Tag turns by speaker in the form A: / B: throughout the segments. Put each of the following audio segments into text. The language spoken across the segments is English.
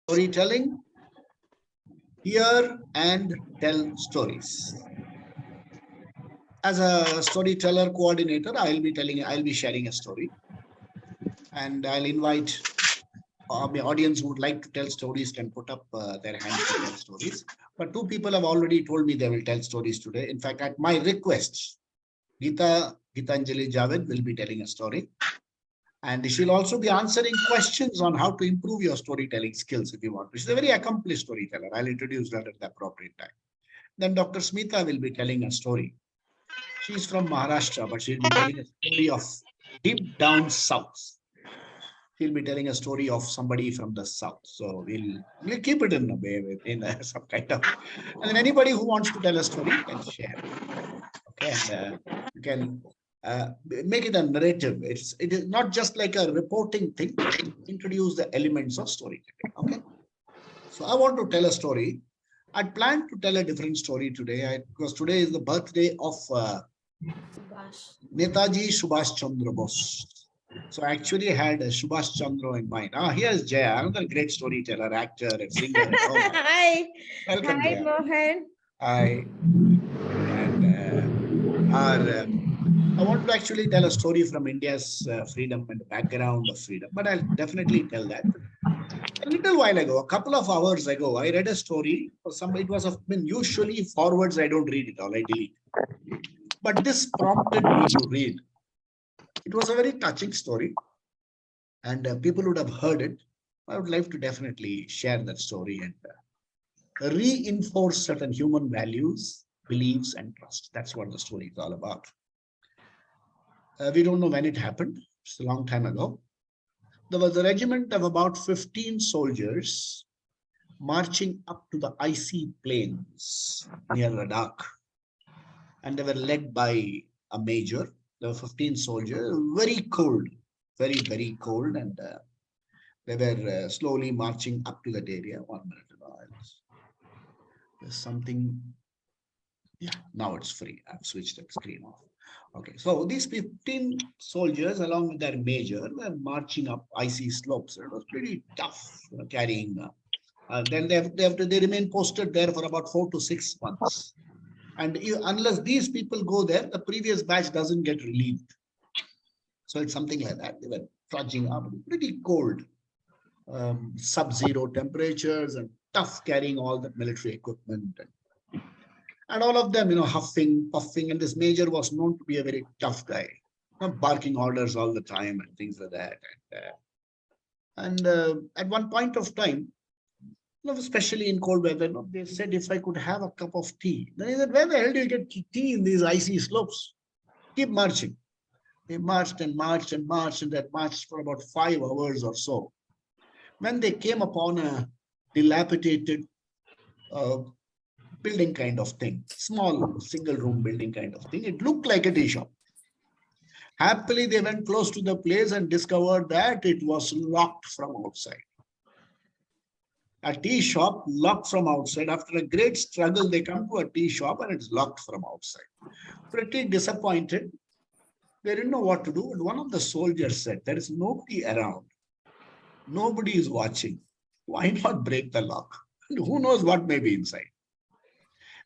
A: Storytelling, hear and tell stories. As a storyteller coordinator, I'll be sharing a story, and I'll invite the audience who would like to tell stories can put up their hands to tell stories. But two people have already told me they will tell stories today. In fact, at my request, Gitanjali Javed will be telling a story. And she'll also be answering questions on how to improve your storytelling skills if you want. She's a very accomplished storyteller. I'll introduce her at the appropriate time. Then Dr. Smita will be telling a story. She's from Maharashtra, but she'll be telling a story of deep down south. She'll be telling a story of somebody from the south. So we'll keep it in a way, in some kind of. And then anybody who wants to tell a story can share. Okay, and you can make it a narrative. It is not just like a reporting thing. Introduce the elements of storytelling. Okay, so I want to tell a story. I planned to tell a different story today because today is the birthday of Netaji Subhash Chandra Bose. So I actually had Subhash Chandra in mind. Here's Jaya, another great storyteller, actor, and singer.
B: Hi.
A: Welcome,
B: Hi,
A: Jaya.
B: Mohan.
A: Hi. And I want to actually tell a story from India's freedom and the background of freedom, but I'll definitely tell that. A little while ago, a couple of hours ago, I read a story for somebody. It was usually forwards, I don't read it all, I delete. But this prompted me to read. It was a very touching story, and people would have heard it. I would like to definitely share that story and reinforce certain human values, beliefs, and trust. That's what the story is all about. We don't know when it happened. It's a long time ago. There was a regiment of about 15 soldiers marching up to the icy plains near Ladakh. And they were led by a major. There were 15 soldiers, very cold, very, very cold. And they were slowly marching up to that area. 1 minute. There's something. Yeah, now it's free. I've switched the screen off. Okay, so these 15 soldiers, along with their major, were marching up icy slopes. It was pretty tough, carrying. Then they remain posted there for about 4 to 6 months. And unless these people go there, the previous batch doesn't get relieved. So it's something like that. They were trudging up, pretty cold, sub-zero temperatures, and tough carrying all the military equipment. And all of them, huffing, puffing, and this major was known to be a very tough guy, barking orders all the time and things like that. And at one point of time, especially in cold weather, they said, if I could have a cup of tea. Then he said, where the hell do you get tea in these icy slopes? Keep marching. They marched and marched and marched, and that marched for about 5 hours or so. When they came upon a dilapidated building kind of thing, small single room building kind of thing. It looked like a tea shop. Happily, they went close to the place and discovered that it was locked from outside. A tea shop locked from outside. After a great struggle, they come to a tea shop and it's locked from outside. Pretty disappointed. They didn't know what to do. And one of the soldiers said, there is nobody around. Nobody is watching. Why not break the lock? And who knows what may be inside?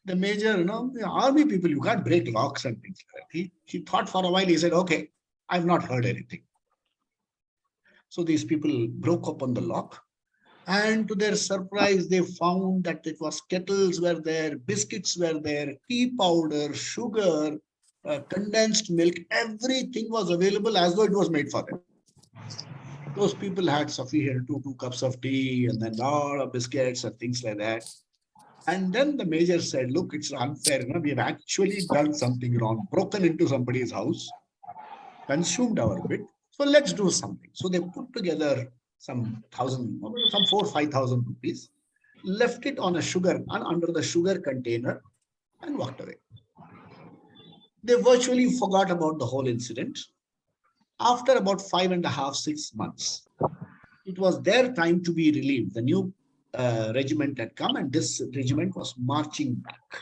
A: The major, the army people, you can't break locks and things like that. He thought for a while, he said, okay, I've not heard anything. So these people broke open the lock. And to their surprise, they found that it was kettles were there, biscuits were there, tea powder, sugar, condensed milk, everything was available as though it was made for them. Those people had sufficient 2 cups of tea and then a lot of biscuits and things like that. And then the major said, look, it's unfair. We have actually done something wrong, broken into somebody's house, consumed our bit. So let's do something. So they put together some 4,000 or 5,000 rupees, left it on a sugar, under the sugar container, and walked away. They virtually forgot about the whole incident. After about 5.5, 6 months, it was their time to be relieved. The new regiment had come, and this regiment was marching back.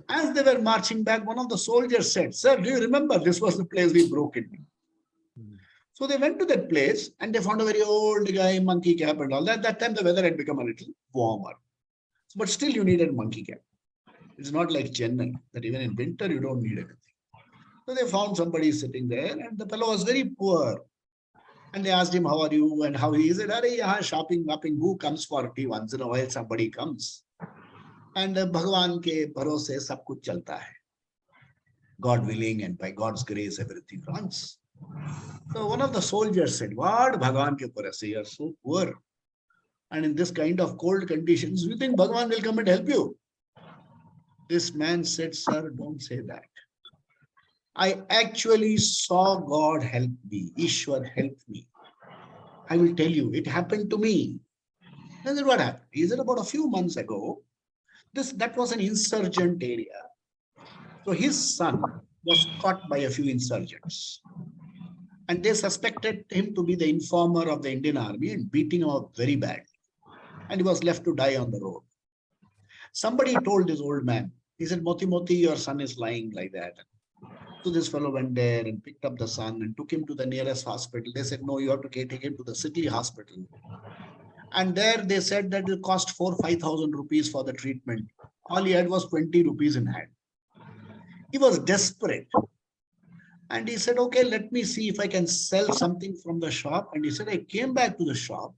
A: As they were marching back, one of the soldiers said, sir, do you remember this was the place we broke into? So they went to that place and they found a very old guy, monkey cap and all that. That time the weather had become a little warmer. But still you needed monkey cap. It's not like Chennai, that even in winter you don't need anything. So they found somebody sitting there and the fellow was very poor. And they asked him, how are you? And how he said, Are yahan shopping, mapping, who comes for tea once in a while, somebody comes. And Bhagwan ke bharose sab kuch chalta hai. God willing and by God's grace everything runs. So one of the soldiers said, what Bhagwan ke bharose, you are so poor. And in this kind of cold conditions, you think Bhagwan will come and help you? This man said, sir, don't say that. I actually saw God help me. Ishwar helped me. I will tell you, it happened to me. And then what happened? He said about a few months ago, that was an insurgent area. So his son was caught by a few insurgents. And they suspected him to be the informer of the Indian army and beating him up very badly. And he was left to die on the road. Somebody told this old man, he said, Moti Moti, your son is lying like that. So this fellow went there and picked up the son and took him to the nearest hospital. They said, no, you have to take him to the city hospital. And there they said that it cost 4,000-5,000 rupees for the treatment. All he had was 20 rupees in hand. He was desperate. And he said, okay, let me see if I can sell something from the shop. And he said, I came back to the shop.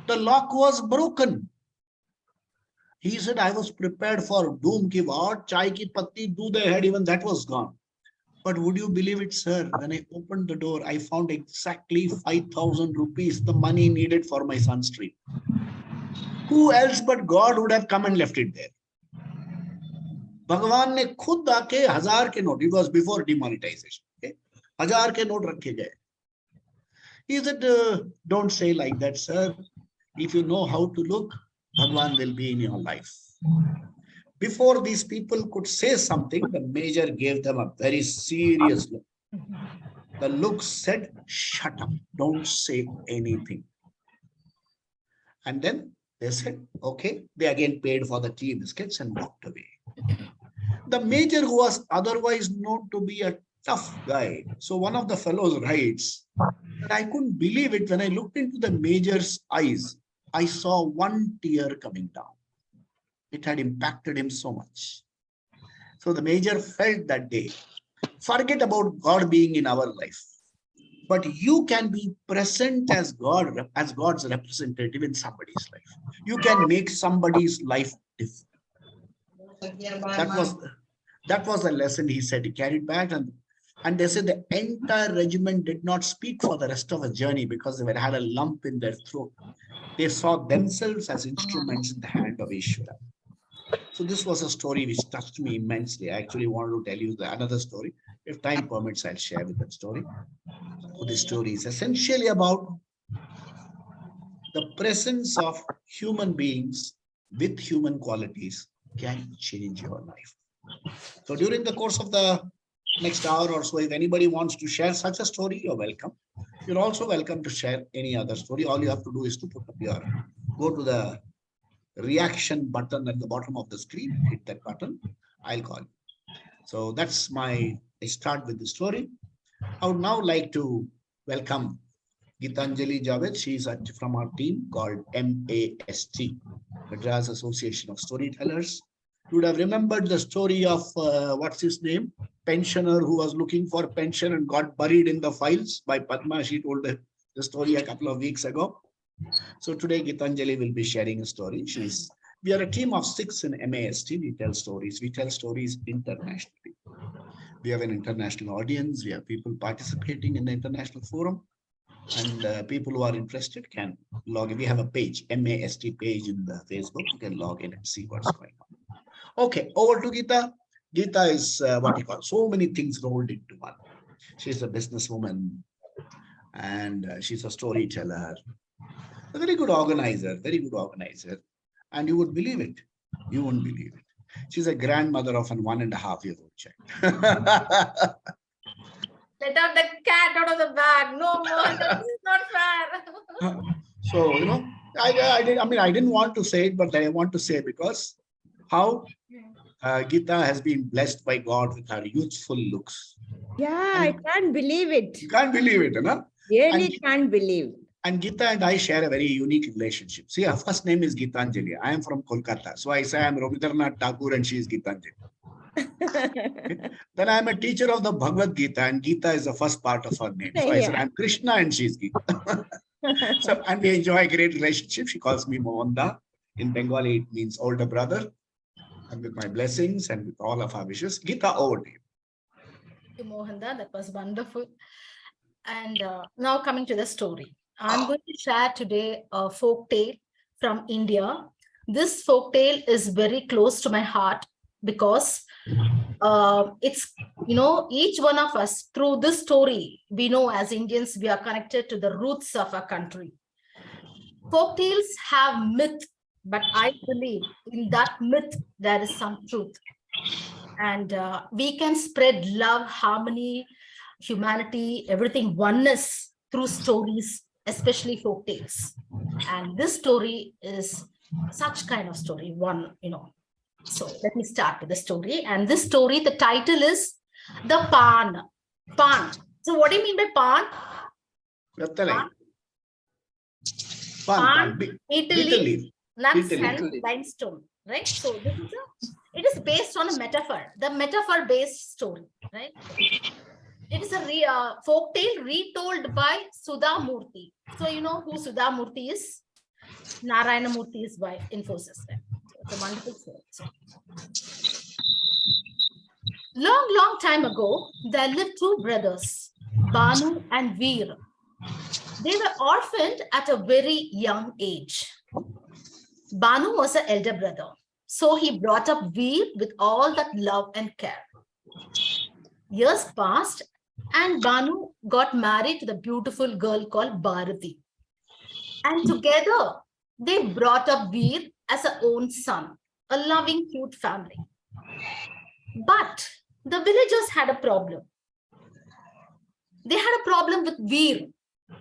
A: The lock was broken. He said, I was prepared for doom ki what, chai ki patti, doodh I had, even that was gone. But would you believe it, sir? When I opened the door, I found exactly 5,000 rupees, the money needed for my son's treatment. Who else but God would have come and left it there? भगवान ने खुद आके 1000 के note, it was before demonetization, okay? 1000 के note रखे गए. He said, don't say like that, sir. If you know how to look, Bhagwan will be in your life. Before these people could say something, the major gave them a very serious look. The look said, shut up, don't say anything. And then they said, okay, they again paid for the tea biscuits and walked away. The major, who was otherwise known to be a tough guy, so one of the fellows writes that I couldn't believe it when I looked into the major's eyes. I saw one tear coming down. It had impacted him so much. So the major felt that day, forget about God being in our life, but you can be present as God, as God's representative in somebody's life. You can make somebody's life different. That was the lesson he said. He carried back, and they said the entire regiment did not speak for the rest of the journey because they had a lump in their throat. They saw themselves as instruments in the hand of Ishvara. So this was a story which touched me immensely. I actually wanted to tell you another story. If time permits, I'll share with that story. So this story is essentially about the presence of human beings with human qualities can change your life. So during the course of the next hour or so, if anybody wants to share such a story, you're welcome. You're also welcome to share any other story. All you have to do is to go to the reaction button at the bottom of the screen, hit that button, I'll call you. So that's I start with the story. I would now like to welcome Gitanjali Javed. She's from our team called MAST, Madras Association of Storytellers. You would have remembered the story of, what's his name? Pensioner who was looking for pension and got buried in the files by Padma. She told the story a couple of weeks ago. So today Gitanjali will be sharing a story. We are a team of 6 in MAST. We tell stories. We tell stories internationally. We have an international audience. We have people participating in the international forum. And people who are interested can log in. We have a page, MAST page in the Facebook. You can log in and see what's going on. Okay, over to Geeta. Geeta is what you call so many things rolled into one. She's a businesswoman and she's a storyteller. A very good organizer, very good organizer. And you would believe it. You won't believe it. She's a grandmother of a 1.5-year-old child.
B: Let out the cat out of the bag. No more. This is not fair.
A: So, you know, I didn't want to say it, but I want to say because how Geeta has been blessed by God with her youthful looks.
C: Yeah, I can't believe it.
A: You can't believe it, you know?
C: Really can't believe.
A: And Geeta and I share a very unique relationship. See, her first name is Geetanjali. I am from Kolkata. So I say I am Rabindranath Tagore and she is Geetanjali. Then I am a teacher of the Bhagavad Gita and Geeta is the first part of her name. So I said I am Krishna and she is Geeta. So, and we enjoy a great relationship. She calls me Mohan. In Bengali, it means older brother. And with my blessings and with all of our wishes, Geeta, over to you.
B: Thank you, Mohanda. That was wonderful. And now coming to the story. I'm going to share today a folk tale from India. This folk tale is very close to my heart because it's, each one of us through this story, we know as Indians, we are connected to the roots of our country. Folk tales have myth, but I believe in that myth, there is some truth. And we can spread love, harmony, humanity, everything, oneness through stories, especially folk tales. And this story is such kind of story, So let me start with the story. And this story, the title is The Pan. Pan. So what do you mean by pan? Pan, Italy, nuts and limestone, right? So it is based on a metaphor, the metaphor-based story, right? It is a folk tale retold by Sudha Murthy. So you know who Sudha Murthy is? Narayana Murthy's wife, Infosys. So it's a wonderful story. Long time ago, there lived two brothers, Banu and Veer. They were orphaned at a very young age. Banu was the elder brother, so he brought up Veer with all that love and care. Years passed, and Banu got married to the beautiful girl called Bharati. And together, they brought up Veer as a own son, a loving, cute family. But the villagers had a problem. They had a problem with Veer.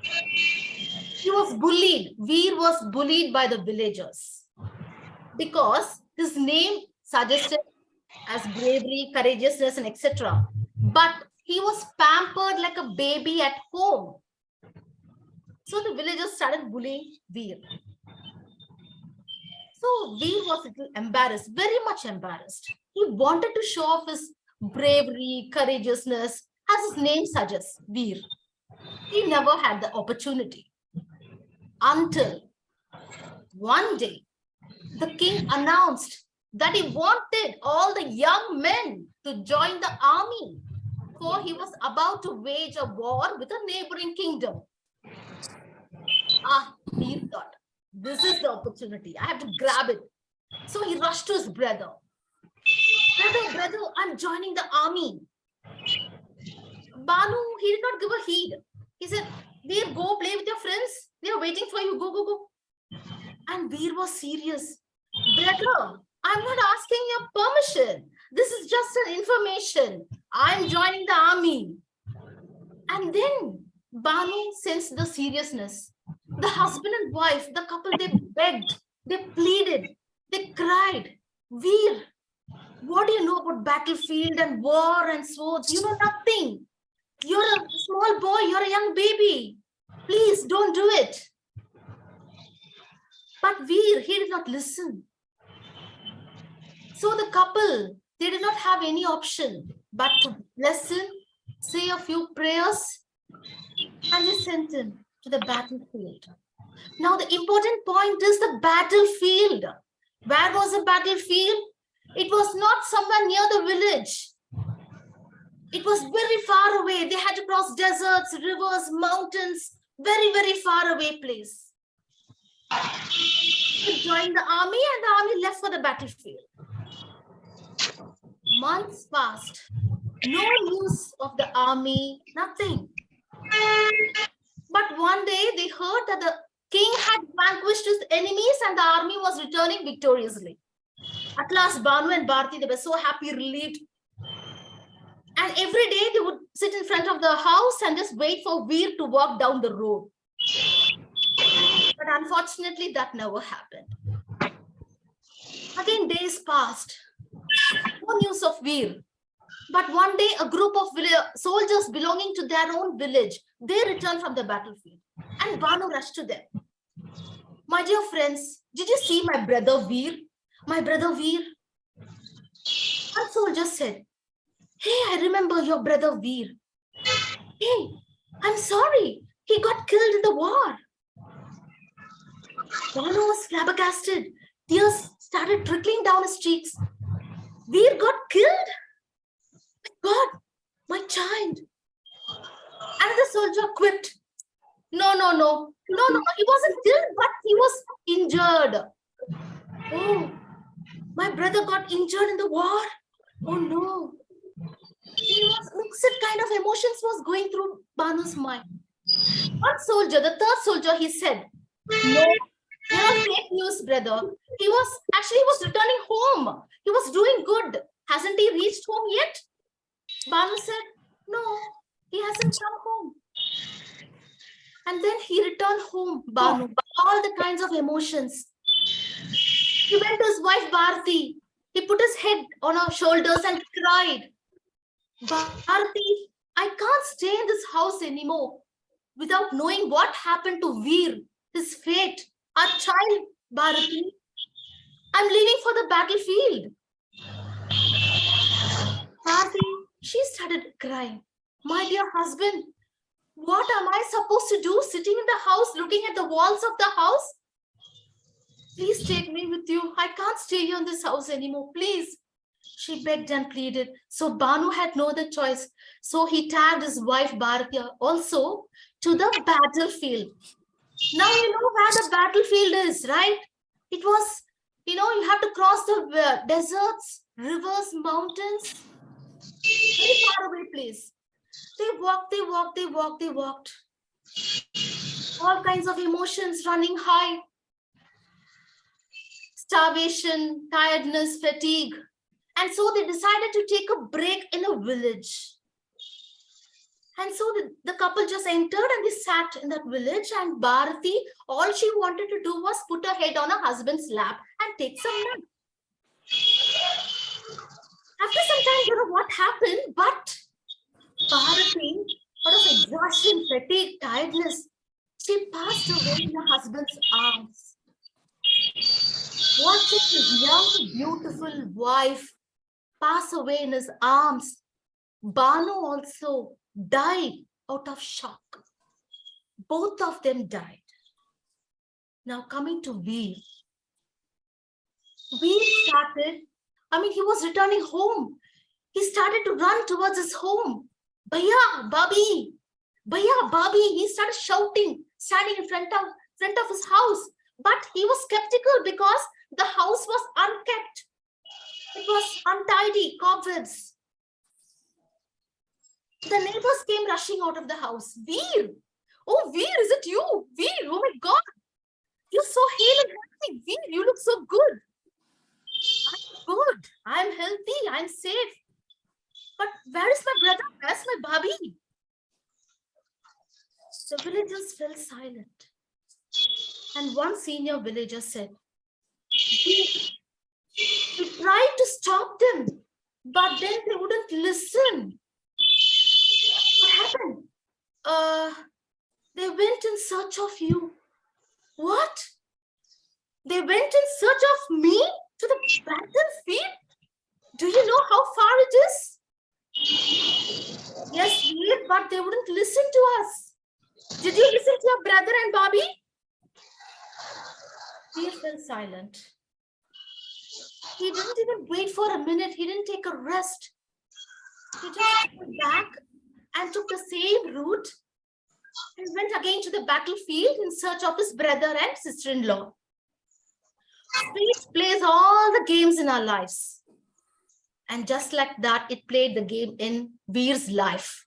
B: He was bullied. Veer was bullied by the villagers because his name suggested as bravery, courageousness, and etc. But he was pampered like a baby at home. So the villagers started bullying Veer. So Veer was a little embarrassed, very much embarrassed. He wanted to show off his bravery, courageousness, as his name suggests, Veer. He never had the opportunity until one day the king announced that he wanted all the young men to join the army, for he was about to wage a war with a neighboring kingdom. Veer thought, this is the opportunity. I have to grab it. So he rushed to his brother. Brother, I'm joining the army. Banu, he did not give a heed. He said, Veer, go play with your friends. They are waiting for you. Go. And Veer was serious. Brother, I'm not asking your permission. This is just an information. I'm joining the army. And then Banu sensed the seriousness. The husband and wife, the couple, they begged, they pleaded, they cried. Veer, what do you know about battlefield and war and swords? You know nothing. You're a small boy, you're a young baby. Please don't do it. But Veer, he did not listen. So the couple, they did not have any option but to listen, say a few prayers, and they sent him to the battlefield. Now the important point is the battlefield. Where was the battlefield? It was not somewhere near the village. It was very far away. They had to cross deserts, rivers, mountains, very, very far away place. They joined the army and the army left for the battlefield. Months passed. No news of the army, nothing. But one day they heard that the king had vanquished his enemies and the army was returning victoriously. At last, Banu and Bharati, they were so happy, relieved. And every day they would sit in front of the house and just wait for Veer to walk down the road. But unfortunately, that never happened. Again, days passed. No news of Veer. But one day, a group of soldiers belonging to their own village, they returned from the battlefield, and Banu rushed to them. My dear friends, did you see my brother Veer? My brother Veer? One soldier said, "Hey, I remember your brother Veer. Hey, I'm sorry. He got killed in the war." Banu was flabbergasted. Tears started trickling down his cheeks. Veer got killed? God, my child. Another soldier quipped, No, he wasn't killed, but he was injured. Oh, my brother got injured in the war. Oh no. Mixed kind of emotions was going through Banu's mind. One soldier, the third soldier, he said, "No, fake news, brother. He was returning home. He was doing good. Hasn't he reached home yet?" Banu said, "No, he hasn't come home." And then he returned home, Banu, all the kinds of emotions. He went to his wife Bharati. He put his head on her shoulders and cried, "Bharati, I can't stay in this house anymore without knowing what happened to Veer, his fate, our child, Bharati. I'm leaving for the battlefield." Bharati, she started crying. "My dear husband, what am I supposed to do sitting in the house looking at the walls of the house? Please take me with you. I can't stay here in this house anymore. Please." She begged and pleaded. So Banu had no other choice. So he tagged his wife Bharati also to the battlefield. Now you know where the battlefield is, right? It was, you have to cross the deserts, rivers, mountains. Very far away place. They walked. All kinds of emotions running high. Starvation, tiredness, fatigue. And so they decided to take a break in a village. And so the couple just entered and they sat in that village, and Bharati, all she wanted to do was put her head on her husband's lap and take some nap. After some time, you know what happened, but Bharati, out of exhaustion, fatigue, tiredness, she passed away in her husband's arms. Watching his young, beautiful wife pass away in his arms, Banu also died out of shock. Both of them died. Now coming to Veer. Veer started, he was returning home. He started to run towards his home. "Bhaiya, Babi, Bhaiya, Babi." He started shouting, standing in front of his house. But he was skeptical because the house was unkept. It was untidy, cobwebs. The neighbors came rushing out of the house. "Veer! Oh, Veer, is it you? Veer, oh my God. You're so hale and healthy. Veer, you look so good." "I'm good. I'm healthy. I'm safe. But where is my brother? Where's my Bhabi?" The villagers fell silent. And one senior villager said, "We tried to stop them, but then they wouldn't listen." "What happened?" They went in search of you." "What? They went in search of me to the battlefield? Do you know how far it is?" "Yes, Veer, but they wouldn't listen to us." "Did you listen to your brother and Bobby?" Veer fell silent. He didn't even wait for a minute. He didn't take a rest. He just went back and took the same route and went again to the battlefield in search of his brother and sister-in-law. Fate plays all the games in our lives. And just like that, it played the game in Veer's life.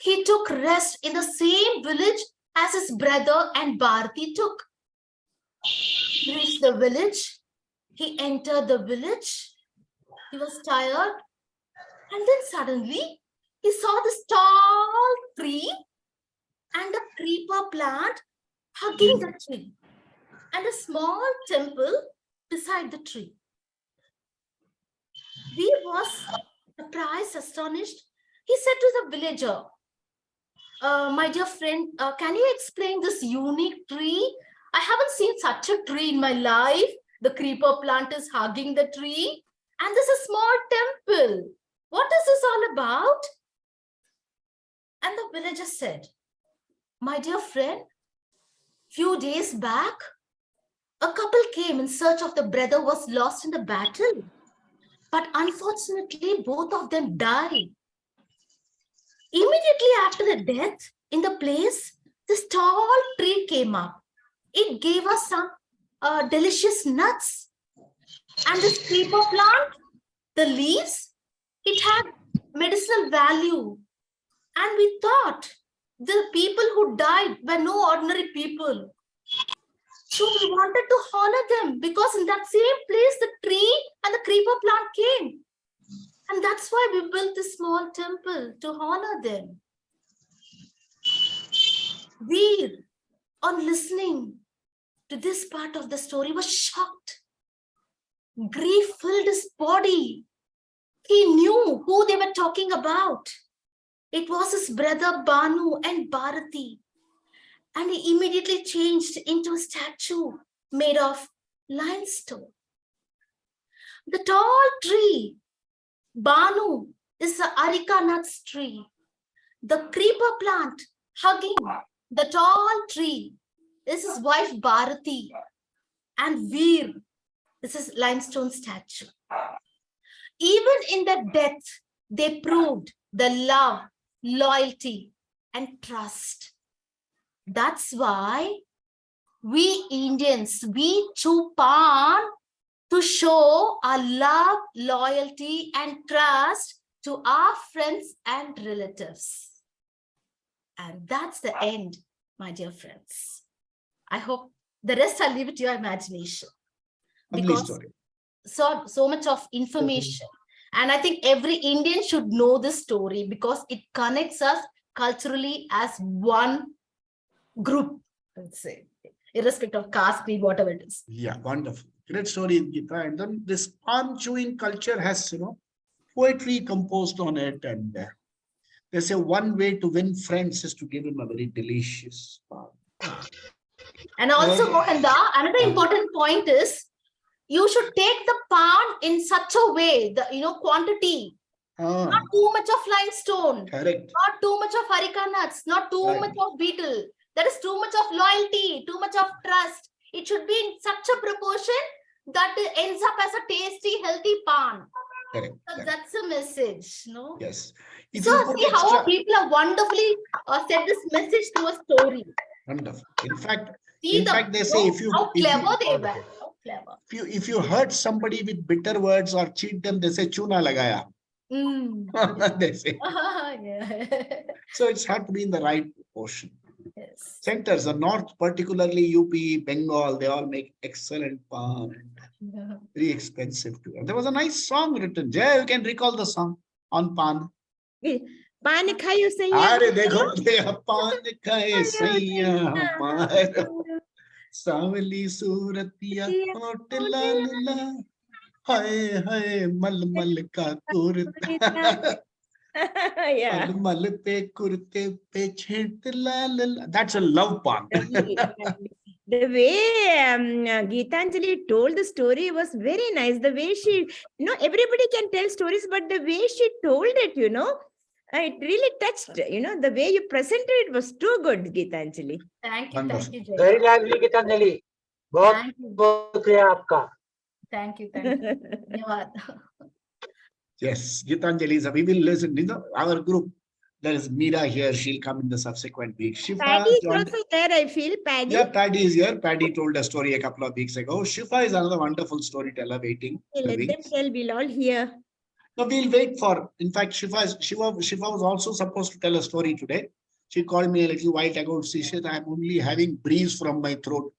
B: He took rest in the same village as his brother and Bharati took. He reached the village. He entered the village. He was tired. And then suddenly, he saw this tall tree and a creeper plant hugging the tree, and a small temple beside the tree. Veer was Surprised, astonished, he said to the villager, my dear friend, can you explain this unique tree? I haven't seen such a tree in my life. The creeper plant is hugging the tree, and this is a small temple. What is this all about? And the villager said, my dear friend, few days back, a couple came in search of the brother who was lost in the battle. But unfortunately, both of them died. Immediately after the death, in the place, this tall tree came up. It gave us some delicious nuts. And this creeper plant, the leaves, it had medicinal value. And we thought the people who died were no ordinary people. So we wanted to honor them because in that same place, the tree and the creeper plant came. And that's why we built this small temple to honor them. Veer, on listening to this part of the story, was shocked. Grief filled his body. He knew who they were talking about. It was his brother Banu and Bharati. And he immediately changed into a statue made of limestone. The tall tree, Banu, is the areca nuts tree. The creeper plant hugging the tall tree is his wife Bharati. And Veer is his limestone statue. Even in their death, they proved the love, loyalty, and trust. That's why we Indians, we chew pan to show our love, loyalty, and trust to our friends and relatives. And that's the end, my dear friends. I hope the rest I'll leave it to your imagination.
A: Lovely
B: Because
A: story.
B: so much of information. And I think every Indian should know this story because it connects us culturally as one group, let's say, irrespective of caste, creed, whatever it is.
A: Yeah, wonderful. Great story, Gita. And then this palm chewing culture has, poetry composed on it. And they say one way to win friends is to give him a very delicious palm.
B: And also,
A: Uh,
B: Mohanda, another important point is you should take the palm in such a way, the quantity, not too much of limestone,
A: correct.
B: not too much of areca nuts, not too
A: Right.
B: much of beetle. There is too much of loyalty, too much of trust. It should be in such a proportion that it ends up as a tasty, healthy pan.
A: Correct.
B: So
A: Correct.
B: that's a message, no?
A: Yes. If
B: So
A: you put
B: see how
A: extra,
B: people have wonderfully said this message through a story.
A: wonderful. In fact,
B: See
A: they say if you
B: how clever they were. How clever.
A: if you hurt somebody with bitter words or cheat them, they say chuna lagaya. They say.
B: Yeah.
A: So it's had to be in the right proportion.
B: Yes.
A: Centers, the north, particularly UP, Bengal, they all make excellent pan and
B: Yeah.
A: very expensive too. And there was a nice song written. Jay, you can recall the song on pan.
C: पान खायो सैया
A: अरे देखो पान खाए सैया हमारा सावली सूरतिया होठ लाल ला हाय हाय मलमल का कुर्ता
C: yeah.
A: मलमल पे कुर्ते पे छेंट लाल ला. That's a love pan.
C: Lovely, lovely. The way Geetanjali told the story was very nice. The way she, everybody can tell stories, but the way she told it, it really touched. The way you presented it was too good, Geetanjali.
B: Thank
A: Wonderful.
B: you, Jay.
D: Very lively Geetanjali बहुत
B: Thank you.
D: बहुत शुक्रिया आपका
B: Thank you. Dhanyawad.
A: Yes, Gitanjali, we will listen. Our group, there is Meera here. She'll come in the subsequent week. Shifa
C: Paddy is
A: joined.
C: also there, I feel. Paddy.
A: Yeah, Paddy is here. Paddy told a story a couple of weeks ago. Shifa is another wonderful storyteller waiting.
C: Okay, let them tell, we'll all hear.
A: No, we'll wait for. In fact, Shifa was also supposed to tell a story today. She called me a little while ago. She said, "I'm only having breeze from my throat.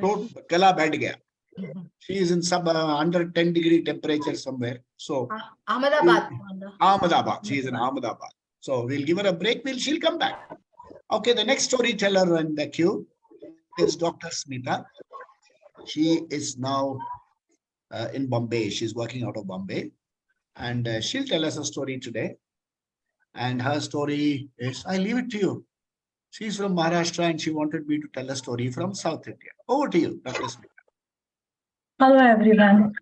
A: Throat, gala baith gaya." She is in under 10-degree temperature somewhere. So
B: Ahmedabad.
A: Ahmedabad. She is in Ahmedabad. So we'll give her a break. She'll come back. Okay, the next storyteller in the queue is Dr. Smita. She is now in Bombay. She's working out of Bombay. and she'll tell us a story today. And her story is, I leave it to you. She's from Maharashtra and she wanted me to tell a story from South India. Over to you, Dr. Smita.
E: Hello, everyone.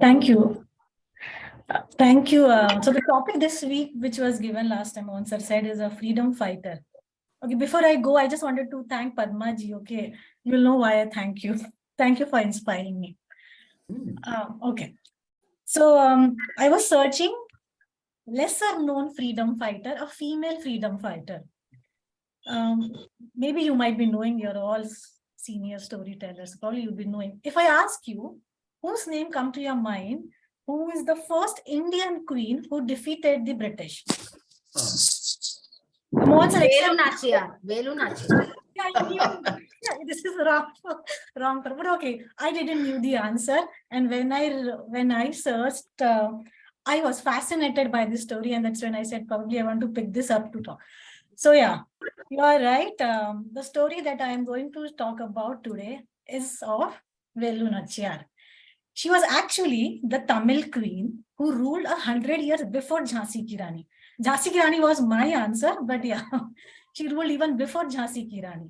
E: Thank you. Thank you. So the topic this week, which was given last time, Answer said, is a freedom fighter. Okay, before I go, I just wanted to thank Padma ji. Okay, you'll know why I thank you. Thank you for inspiring me. Okay, so I was searching lesser known freedom fighter, a female freedom fighter. Maybe you might be knowing, you're all senior storytellers. Probably you'll be knowing. If I ask you, whose name come to your mind? Who is the first Indian queen who defeated the British? Mohan sir,
B: Velu Nachiyar. Velu Nachiyar.
E: yeah, this is wrong, but okay, I didn't knew the answer, and when I searched, I was fascinated by this story, and that's when I said probably I want to pick this up to talk. So yeah, you are right. The story that I am going to talk about today is of Velu Nachiyar. She was actually the Tamil queen who ruled 100 years before Jhansi Ki Rani. Jhansi Ki Rani was my answer, but yeah, she ruled even before Jhansi Ki Rani.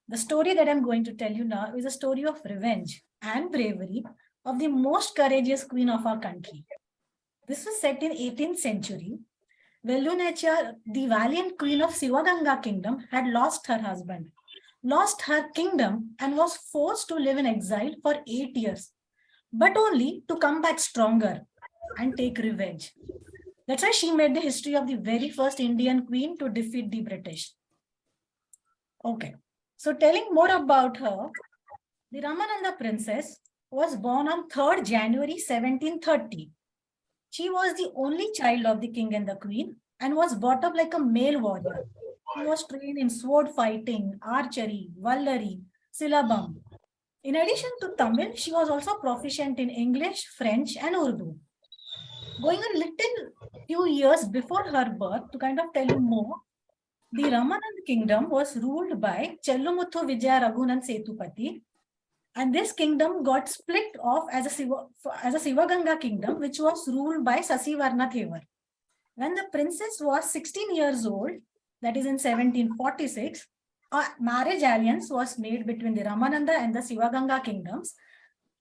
E: The story that I'm going to tell you now is a story of revenge and bravery of the most courageous queen of our country. This was set in 18th century. Velu Nachiyar, the valiant queen of Sivaganga kingdom, had lost her husband, lost her kingdom, and was forced to live in exile for 8 years, but only to come back stronger and take revenge. That's why she made the history of the very first Indian queen to defeat the British. Okay, so telling more about her, the Ramananda princess was born on 3rd January 1730. She was the only child of the king and the queen and was brought up like a male warrior. She was trained in sword fighting, archery, vallari, syllabum. In addition to Tamil, she was also proficient in English, French, and Urdu. Going a little few years before her birth, to kind of tell you more, the Ramanand kingdom was ruled by Chellumuthu Vijaya Raghunan Setupati, and this kingdom got split off as a Sivaganga kingdom, which was ruled by Sasivarna Thevar. When the princess was 16 years old, that is in 1746, a marriage alliance was made between the Ramananda and the Sivaganga kingdoms,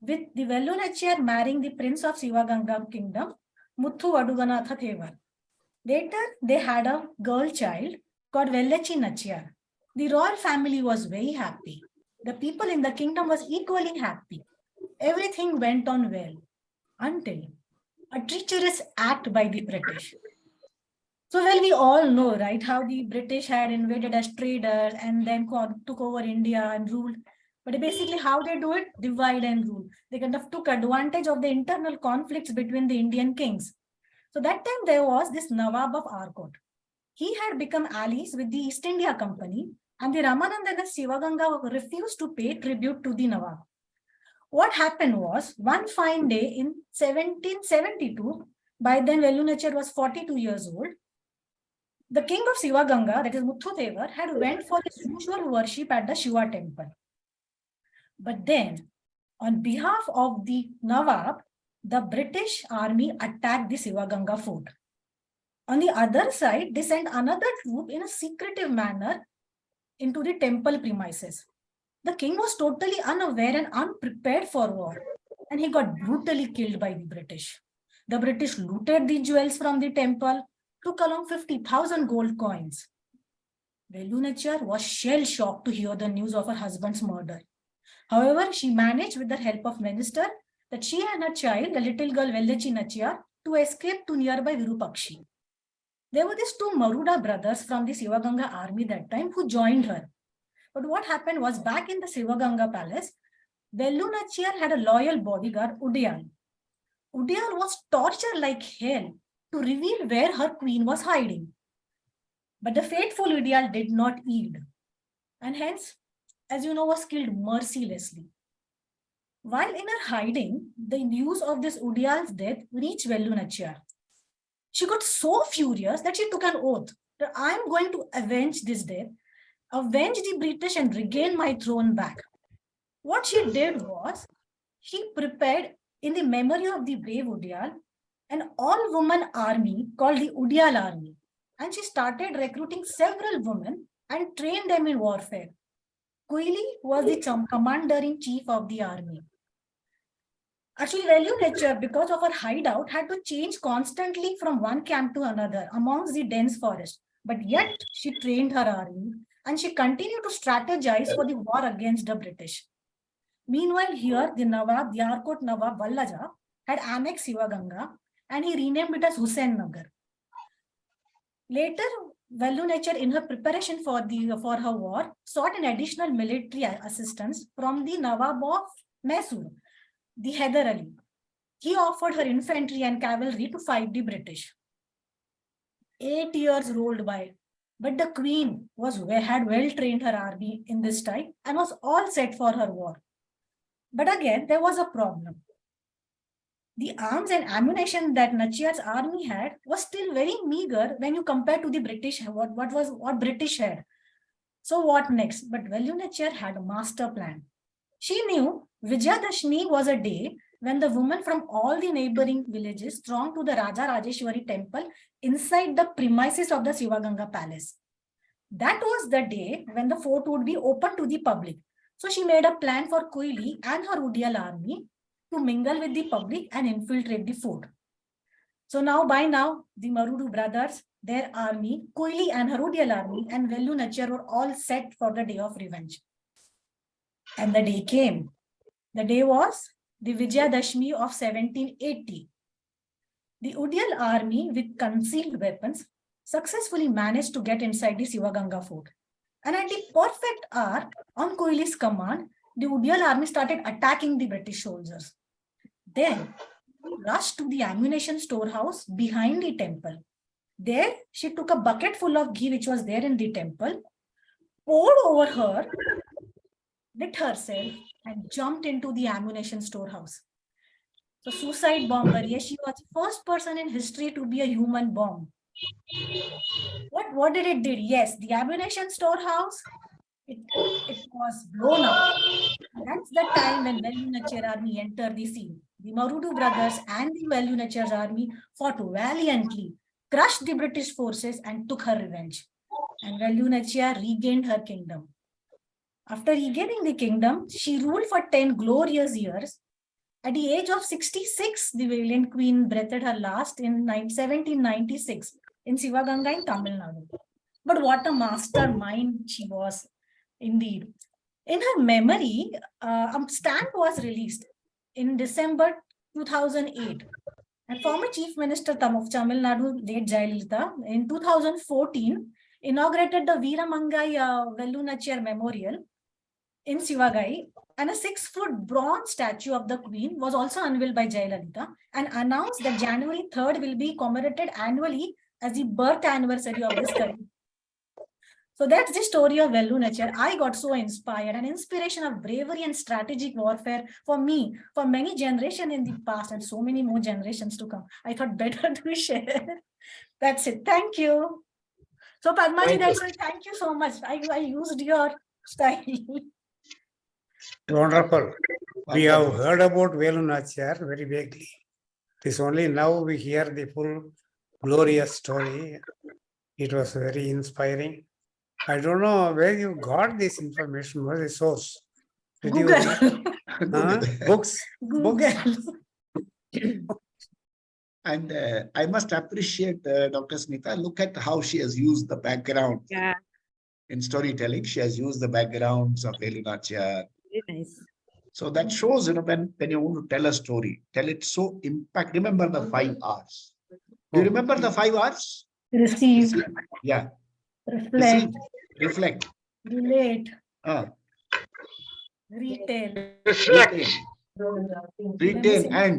E: with the Velu Nachiyar marrying the prince of Sivaganga kingdom, Muthu Vaduganatha Thevar. Later, they had a girl child called Vellachi Nachiyar. The royal family was very happy. The people in the kingdom was equally happy. Everything went on well until a treacherous act by the British. So, well, we all know, right, how the British had invaded as traders and then took over India and ruled. But basically, how they do it? Divide and rule. They kind of took advantage of the internal conflicts between the Indian kings. So that time there was this Nawab of Arcot. He had become allies with the East India Company, and the Ramananda and the Sivaganga refused to pay tribute to the Nawab. What happened was, one fine day in 1772, by then Velu Nachiyar was 42 years old, the king of Sivaganga, that is Muthu Thevar, had went for his usual worship at the Shiva temple. But then, on behalf of the Nawab, the British army attacked the Sivaganga fort. On the other side, they sent another troop in a secretive manner into the temple premises. The king was totally unaware and unprepared for war, and he got brutally killed by the British. The British looted the jewels from the temple, took along 50,000 gold coins. Velu Nachiyar was shell-shocked to hear the news of her husband's murder. However, she managed with the help of minister that she and her child, the little girl Vellachi Nachiyar, to escape to nearby Virupakshi. There were these two Maruda brothers from the Sivaganga army that time who joined her. But what happened was, back in the Sivaganga palace, Velu Nachiyar had a loyal bodyguard, Udayal. Udayal was tortured like hell to reveal where her queen was hiding. But the faithful Udayal did not yield, and hence, as you know, was killed mercilessly. While in her hiding, the news of this Udayal's death reached Velu Nachiyar. She got so furious that she took an oath that I am going to avenge this death, avenge the British and regain my throne back. What she did was, she prepared, in the memory of the brave Udayal, an all-woman army called the Udyal Army. And she started recruiting several women and trained them in warfare. Quili was the commander-in-chief of the army. Actually, value nature, because of her hideout, had to change constantly from one camp to another amongst the dense forest. But yet, she trained her army and she continued to strategize for the war against the British. Meanwhile, here, the Nawab, the Yarkot Nawab Vallaja, had annexed Sivaganga and he renamed it as Hussain Nagar. Later, Value Nature, in her preparation for her war, sought an additional military assistance from the Nawab of Mysore, the Hyder Ali. He offered her infantry and cavalry to fight the British. 8 years rolled by, but the queen had well trained her army in this time and was all set for her war. But again, there was a problem. The arms and ammunition that Nachiyar's army had was still very meager when you compare to the British, what British had. So what next? But Value Nachiyar had a master plan. She knew Vijayadashmi was a day when the women from all the neighboring villages thronged to the Raja Rajeshwari temple inside the premises of the Sivaganga palace. That was the day when the fort would be open to the public. So she made a plan for Quili and her Udyal army to mingle with the public and infiltrate the fort. So by now, the Marudu brothers, their army, Quili and her Udyal army, and Value Nachiyar were all set for the day of revenge. And the day came. The day was the Vijayadashmi of 1780. The Udyal army, with concealed weapons, successfully managed to get inside the Sivaganga fort. And at the perfect hour, on Quili's command, the Udyal army started attacking the British soldiers. Then, she rushed to the ammunition storehouse behind the temple. There, she took a bucket full of ghee which was there in the temple, poured over her, lit herself, and jumped into the ammunition storehouse. So suicide bomber, yes, she was the first person in history to be a human bomb. What did it do? Yes, the ammunition storehouse, it was blown up. That's the time when Value Nachiyar army entered the scene. The Marudu brothers and the Value Nachiyar's army fought valiantly, crushed the British forces and took her revenge. And Value Nachiyar regained her kingdom. After regaining the kingdom, she ruled for 10 glorious years. At the age of 66, the valiant queen breathed her last in 1796 in Sivaganga in Tamil Nadu. But what a mastermind she was, indeed. In her memory, a stamp was released in December 2008. And former Chief Minister of Tamil Nadu, late Jayalalitha, in 2014, inaugurated the Veeramangai Vallu Nachiyar Memorial in Sivagai, and a 6-foot bronze statue of the Queen was also unveiled by Jayalalitha and announced that January 3rd will be commemorated annually as the birth anniversary of this country. So that's the story of Vallu Nachiyar. I got so inspired, an inspiration of bravery and strategic warfare for me, for many generations in the past and so many more generations to come. I thought better to share. That's it. Thank you. So Padmaji, that's it. Thank you so much. I used your style.
F: Wonderful. We have heard about Velu Nachiyar very vaguely. It is only now we hear the full glorious story. It was very inspiring. I don't know where you got this information. What is the source? Did
E: Google.
F: Books?
E: Google.
A: And I must appreciate Dr. Smita. Look at how she has used the background.
C: Yeah.
A: In storytelling. She has used the backgrounds of Vallu Nachiyar.
C: Very nice.
A: So that shows, when you want to tell a story, tell it so impact. Remember the 5 R's. Do you remember the 5 R's?
E: Receive.
A: Yeah.
E: Reflect.
A: Reflect.
E: Relate.
A: Retain.
E: Retail.
A: Retain and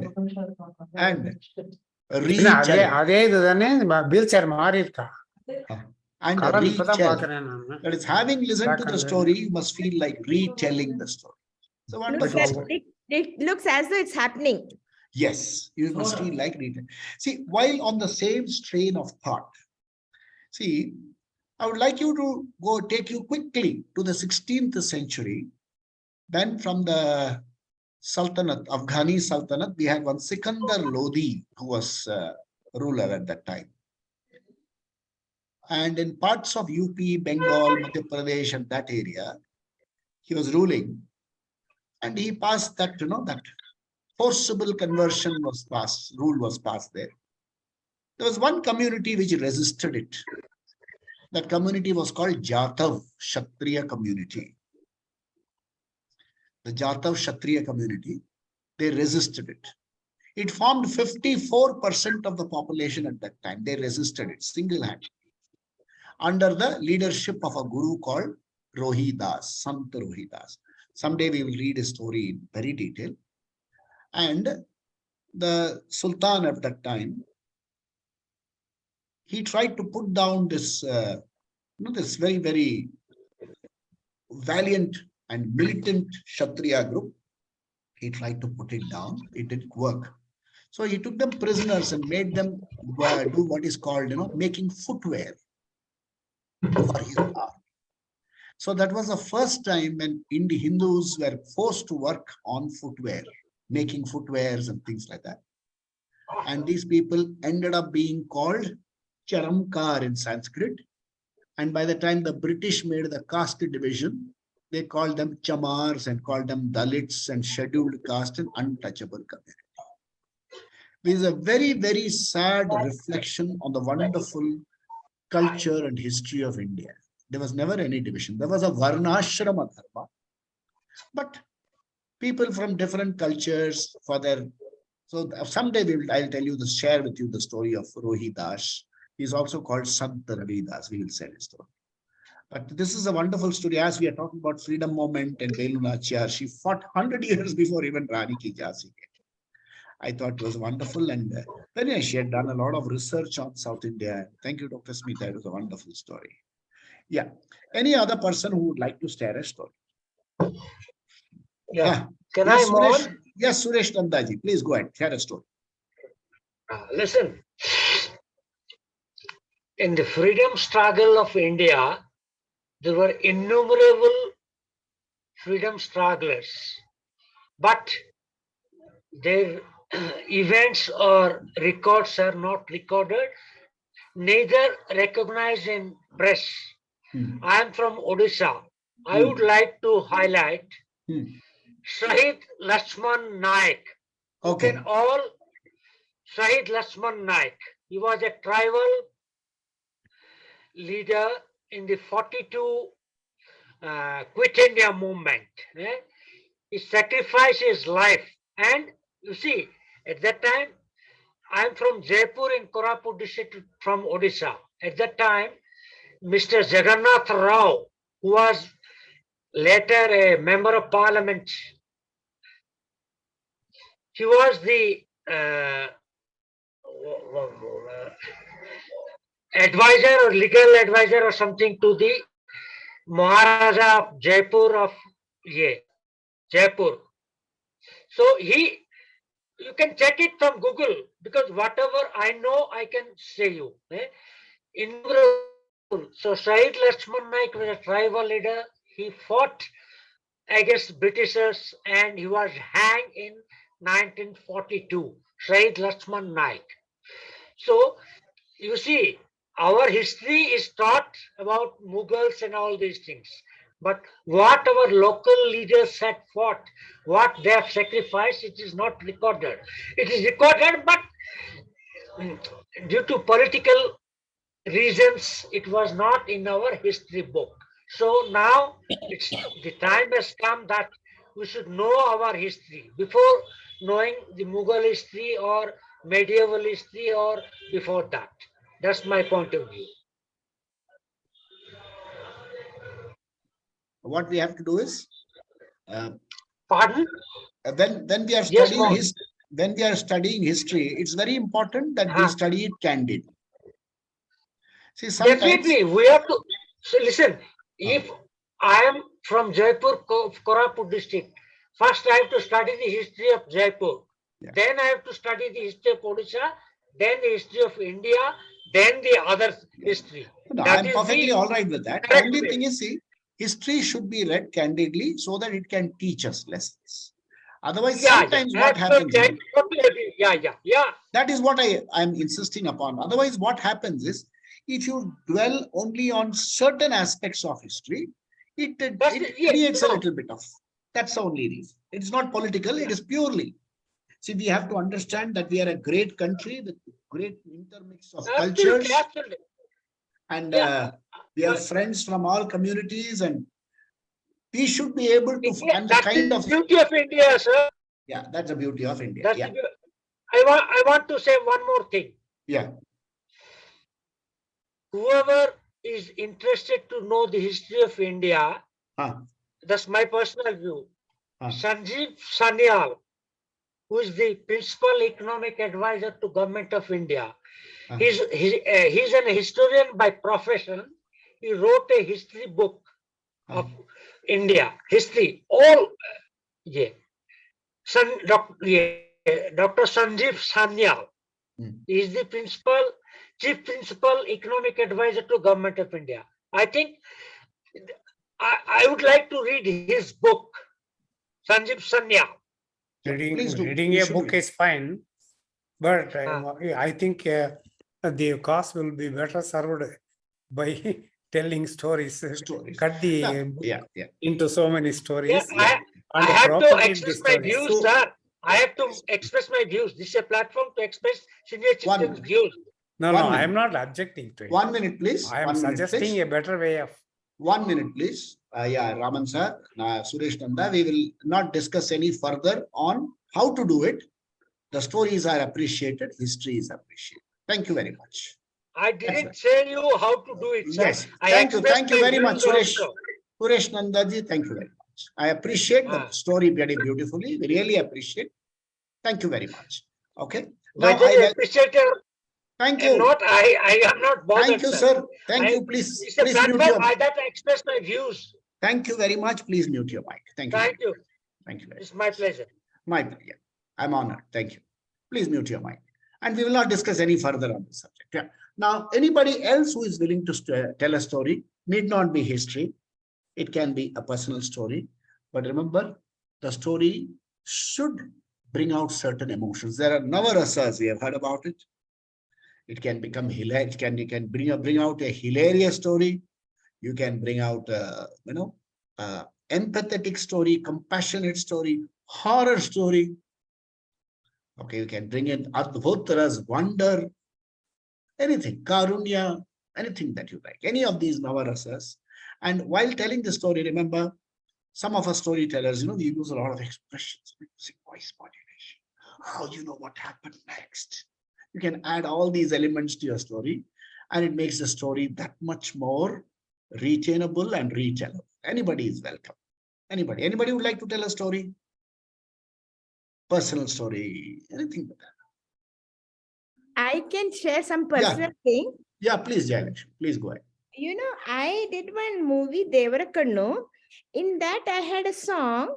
F: அதே இதுதானே wheelchair மாறி இருக்கா
A: and retell. That is, having listened to the story, you must feel like retelling the story. So wonderful.
C: It looks as though it's happening.
A: Yes, you must feel like retelling. See, while on the same strain of thought, see, I would like you to take you quickly to the 16th century. Then from the Sultanate, Afghani Sultanate, we had one Sikandar Lodi who was ruler at that time. And in parts of UP, Bengal, Madhya Pradesh, and that area, he was ruling. And he passed that, that forcible conversion was passed, rule was passed there. There was one community which resisted it. That community was called Jatav Kshatriya community. The Jatav Kshatriya community, they resisted it. It formed 54% of the population at that time. They resisted it single-handedly under the leadership of a guru called Rohidas, Sant Rohidas. Someday we will read his story in very detail. And the Sultan at that time, he tried to put down this, this very, very valiant and militant Kshatriya group. He tried to put it down. It didn't work. So he took them prisoners and made them do what is called, making footwear for his army. So that was the first time when Indian Hindus were forced to work on footwear, making footwears and things like that. And these people ended up being called Charamkar in Sanskrit. And by the time the British made the caste division, they called them Chamars and called them Dalits and scheduled caste and untouchable community. This is a very, very sad reflection on the wonderful culture and history of India. There was never any division. There was a Varnashrama Dharma. But people from different cultures for their... So someday I'll tell you, share with you the story of Rohidas. He's also called Sant Ravidas. We will share his story. But this is a wonderful story. As we are talking about freedom movement and Velu Nachiyar, she fought 100 years before even Rani Ki Jhansi. I thought it was wonderful. And then she had done a lot of research on South India. Thank you, Dr. Smith. It was a wonderful story. Yeah. Any other person who would like to share a story?
D: Yeah. Can
A: Yes,
D: I, Mohan?
A: Suresh, yes, Suresh Nandaji, please go ahead. Share a story.
D: Listen, in the freedom struggle of India, there were innumerable freedom strugglers, but their events or records are not recorded, neither recognized in press. I am from Odisha. I would like to highlight Shahid Lakshman Naik.
A: Okay.
D: All Shahid Lakshman Naik. He was a tribal leader in the 42 Quit India movement. He sacrificed his life. And you see, at that time, I'm from Jaipur in Koraput district from Odisha. At that time, Mr. Jagannath Rao, who was later a member of parliament, he was the advisor or legal advisor or something to the Maharaja of Jaipur of Jaipur. So you can check it from Google, because whatever I know, I can say you. So Shahid Lakshman Naik was a tribal leader. He fought against Britishers and he was hanged in 1942. Shahid Lakshman Naik. So you see, our history is taught about Mughals and all these things. But what our local leaders had fought, what they have sacrificed, it is not recorded. It is recorded, but due to political reasons, it was not in our history book. So now the time has come that we should know our history before knowing the Mughal history or medieval history or before that. That's my point of view.
A: What we have to do is,
D: Pardon?
A: when we are studying when we are studying history, it's very important that we study it candid. See, sometimes
D: definitely we have to. So listen, if I am from Jaipur, Koraput district, first I have to study the history of Jaipur.
A: Yeah.
D: Then I have to study the history of Odisha, then the history of India, then the other history.
A: No, I'm perfectly all right with that. The only thing is, see, history should be read candidly so that it can teach us lessons. Otherwise,
D: Yeah,
A: sometimes what happens,
D: absolutely. I totally agree. Yeah.
A: that is what I'm insisting upon. Otherwise, what happens is, if you dwell only on certain aspects of history, it creates a little bit of, that's the only reason. It's not political, it is purely. See, we have to understand that we are a great country with great intermix of
D: Absolutely,
A: cultures,
D: absolutely.
A: and
D: Yeah.
A: we have friends from all communities, and we should be able to, and the
D: That's
A: kind
D: the
A: of,
D: beauty of India, sir.
A: yeah, that's the beauty of India.
D: That's
A: Yeah,
D: the, I want to say one more thing.
A: yeah.
D: Whoever is interested to know the history of India,
A: Huh,
D: that's my personal view.
A: huh,
D: Sanjeev Sanyal, who is the principal economic advisor to Government of India,
A: huh.
D: he's an historian by profession. He wrote a history book of India, history, all, yeah. Dr. Sanjeev Sanyal
A: Hmm.
D: is the chief principal economic advisor to Government of India. I think I would like to read his book, Sanjeev Sanyal.
A: Please do.
F: Reading
A: You
F: a
A: should
F: book
A: read.
F: is fine, but
D: Ah.
F: I think the cause will be better served by telling stories.
A: Stories.
F: Cut the
A: Yeah,
F: book
A: yeah.
F: into so many
D: Yeah,
F: stories
A: Yeah.
D: I
F: and
D: have to
F: propagate the
D: express my
F: stories.
D: views, sir. I have to express my views. This is a platform to express senior citizens'
A: One,
D: views.
F: No,
A: one
F: I am
A: minute.
F: not objecting to it.
A: 1 minute, please.
F: I am
A: 1 minute,
F: suggesting
A: please.
F: a better way of.
A: 1 minute, please. Yeah, Raman sir, Suresh Nanda, we will not discuss any further on how to do it. The stories are appreciated, history is appreciated. Thank you very much.
D: I didn't say you how to do it, sir.
A: Yes,
D: I
A: thank you.
D: expressed
A: Thank you
D: my
A: very much,
D: views
A: Suresh.
D: also.
A: Suresh Nandaji, thank you very much. I appreciate the story very beautifully. We really appreciate. Thank you very much. Okay. Now
D: Whether
A: I
D: you
A: will.
D: appreciate it
A: Thank
D: or
A: you.
D: not, I am not
A: Thank
D: bothered,
A: you,
D: sir.
A: sir. Thank you. Please,
D: It's a
A: please mute
D: platform.
A: your.
D: I that express my views.
A: Thank you very much. Please mute your mic. Thank you.
D: Thank you.
A: Thank you very
D: It's my pleasure.
A: much. My pleasure. I'm honored. Thank you. Please mute your mic. And we will not discuss any further on this subject. Yeah. Now, anybody else who is willing to tell a story, need not be history. It can be a personal story. But remember, the story should bring out certain emotions. There are navarasas, we have heard about it. It can become hilarious. You can bring out a hilarious story. You can bring out empathetic story, compassionate story, horror story. Okay, you can bring in adbhutaras, wonder, anything, karunya, anything that you like, any of these navarasas. And while telling the story, remember, some of us storytellers, we use a lot of expressions, voice modulation. How you know what happened next? You can add all these elements to your story, and it makes the story that much more retainable and retellable. Anybody is welcome. Anybody would like to tell a story? Personal story, anything like that.
C: I can share some
A: Yeah.
C: personal thing.
A: Yeah, please, Jailesh, please go ahead.
C: I did one movie, Devarakannu. In that, I had a song.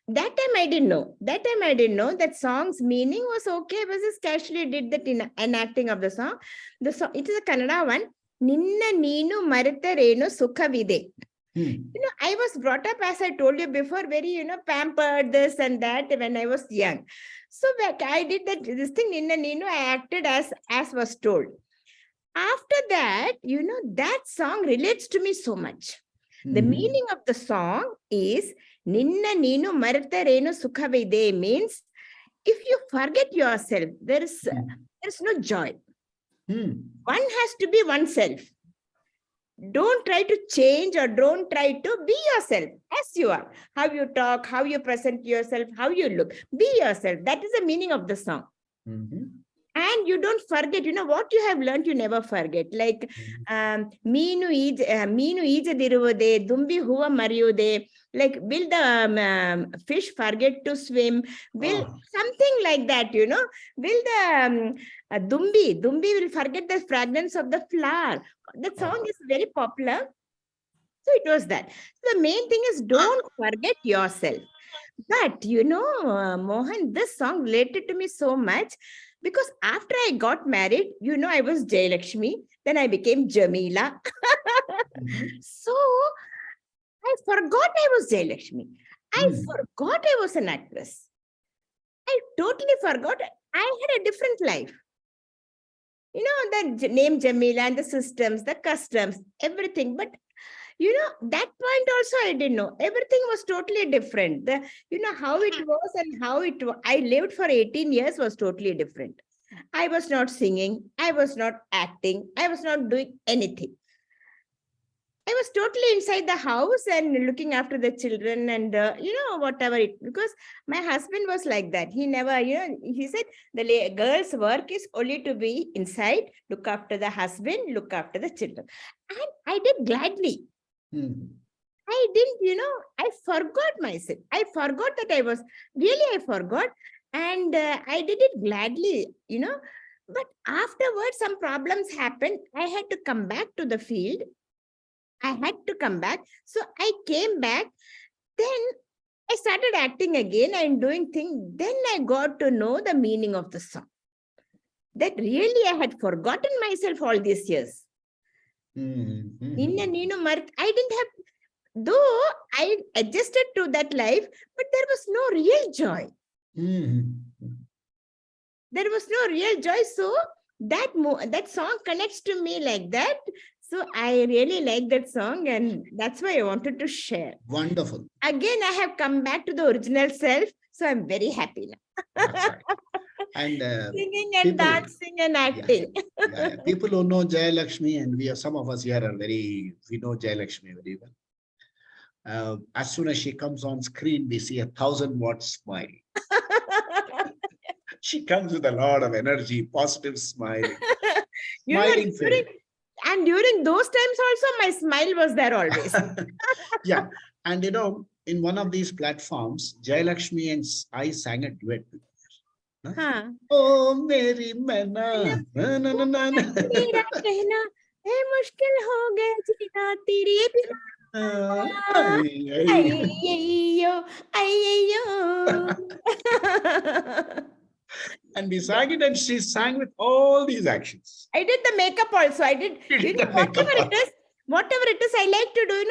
C: That time I didn't know. That song's meaning was okay. I was just casually did that in enacting of the song. The song, it is a Kannada one. Ninna Neenu Maritarenu Sukhavide. I was brought up, as I told you before, very, pampered, this and that when I was young. So I did this thing, Ninna Neenu, I acted as was told. After that, that song relates to me so much. The meaning of the song is Ninna Neenu Maritarenu Sukhavide, means if you forget yourself, there is no joy. One has to be oneself. Don't try to change or don't try to be yourself as you are. How you talk, how you present yourself, how you look. Be yourself. That is the meaning of the song. And you don't forget, what you have learned, you never forget. Like, meenu ijadiruvude, dumbi huva mariyude. Like, will the fish forget to swim? Will something like that, Will the dumbi will forget the fragrance of the flower? That song is very popular. So it was that. The main thing is don't forget yourself. But, Mohan, this song related to me so much because after I got married, I was Jayalakshmi. Then I became Jamila. So I forgot I was Jayalakshmi. I forgot I was an actress. I totally forgot. I had a different life. You know, the name Jamila and the systems, the customs, everything. But you know, that point also I didn't know. Everything was totally different. You know, how it was and how I lived for 18 years was totally different. I was not singing. I was not acting. I was not doing anything. I was totally inside the house and looking after the children and, whatever it, because my husband was like that. He never, he said the girl's work is only to be inside, look after the husband, look after the children. And I did gladly. I didn't, I forgot myself. I forgot that I forgot. And I did it gladly, But afterwards, some problems happened. I had to come back to the field. I had to come back. So I came back. Then I started acting again and doing things. Then I got to know the meaning of the song. That really I had forgotten myself all these years. I didn't have, though I adjusted to that life, but there was no real joy. There was no real joy. So that song connects to me like that. So I really like that song, and that's why I wanted to share.
A: Wonderful.
C: Again, I have come back to the original self, so I'm very happy now.
A: That's right. And
C: singing and dancing and acting.
A: People who know Jayalakshmi, and some of us here we know Jayalakshmi very well. As soon as she comes on screen, we see 1,000-watt smile. She comes with a lot of energy, positive smiling. Smiling face.
C: And during those times also, my smile was there always.
A: Yeah. And in one of these platforms, Jayalakshmi and I sang a duet. Oh, Mary Mana. And we sang it, and she sang with all these actions.
C: I did the makeup also. I did whatever it is, I like to do,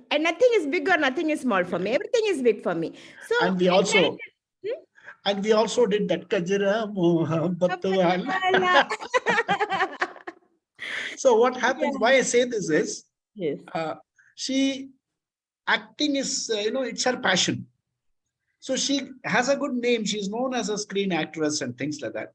C: and nothing is big or nothing is small for me. Everything is big for me. So
A: and we also did that Kajira Mohabbat. So what happens, why I say this is, acting is, it's her passion. So she has a good name. She's known as a screen actress and things like that.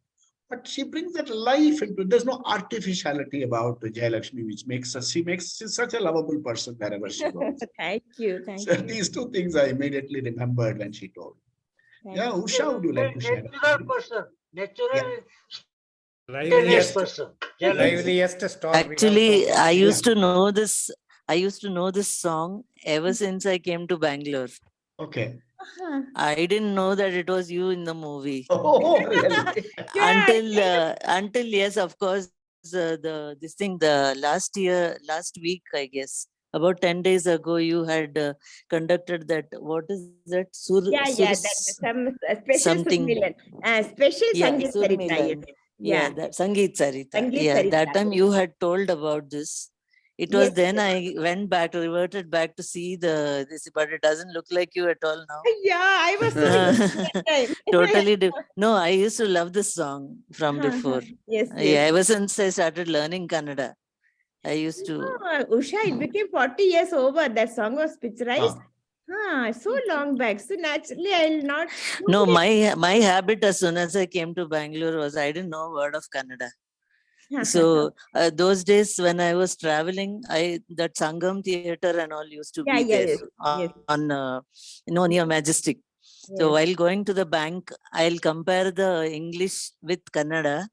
A: But she brings that life into it. There's no artificiality about Jayalakshmi, which makes she's such a lovable person wherever she goes.
C: Thank you.
A: These two things I immediately remembered when she told. Usha, would you like to share?
F: Liveliest story.
G: Actually, I used to know this. I used to know this song ever since I came to Bangalore.
A: Okay.
G: I didn't know that it was you in the movie.
A: Oh, really?
G: Until yes, of course, the last week, I guess, about 10 days ago, you had conducted that. What is that?
C: That's some special
G: something.
C: Special Sangeet Sarita.
G: That Sangeet Sarita. That time you had told about this. It was then I reverted back to see this, but it doesn't look like you at all now.
C: Yeah, I was so time.
G: Totally. No, I used to love this song from before.
C: Yes.
G: Ever since I started learning Kannada, I used to.
C: Usha, it became 40 years over. That song was picturized. So long back. So naturally, I'll not.
G: No, my habit as soon as I came to Bangalore was I didn't know a word of Kannada. So those days when I was traveling, that Sangam theater and all used to be there on near Majestic. So while going to the bank, I'll compare the English with Kannada,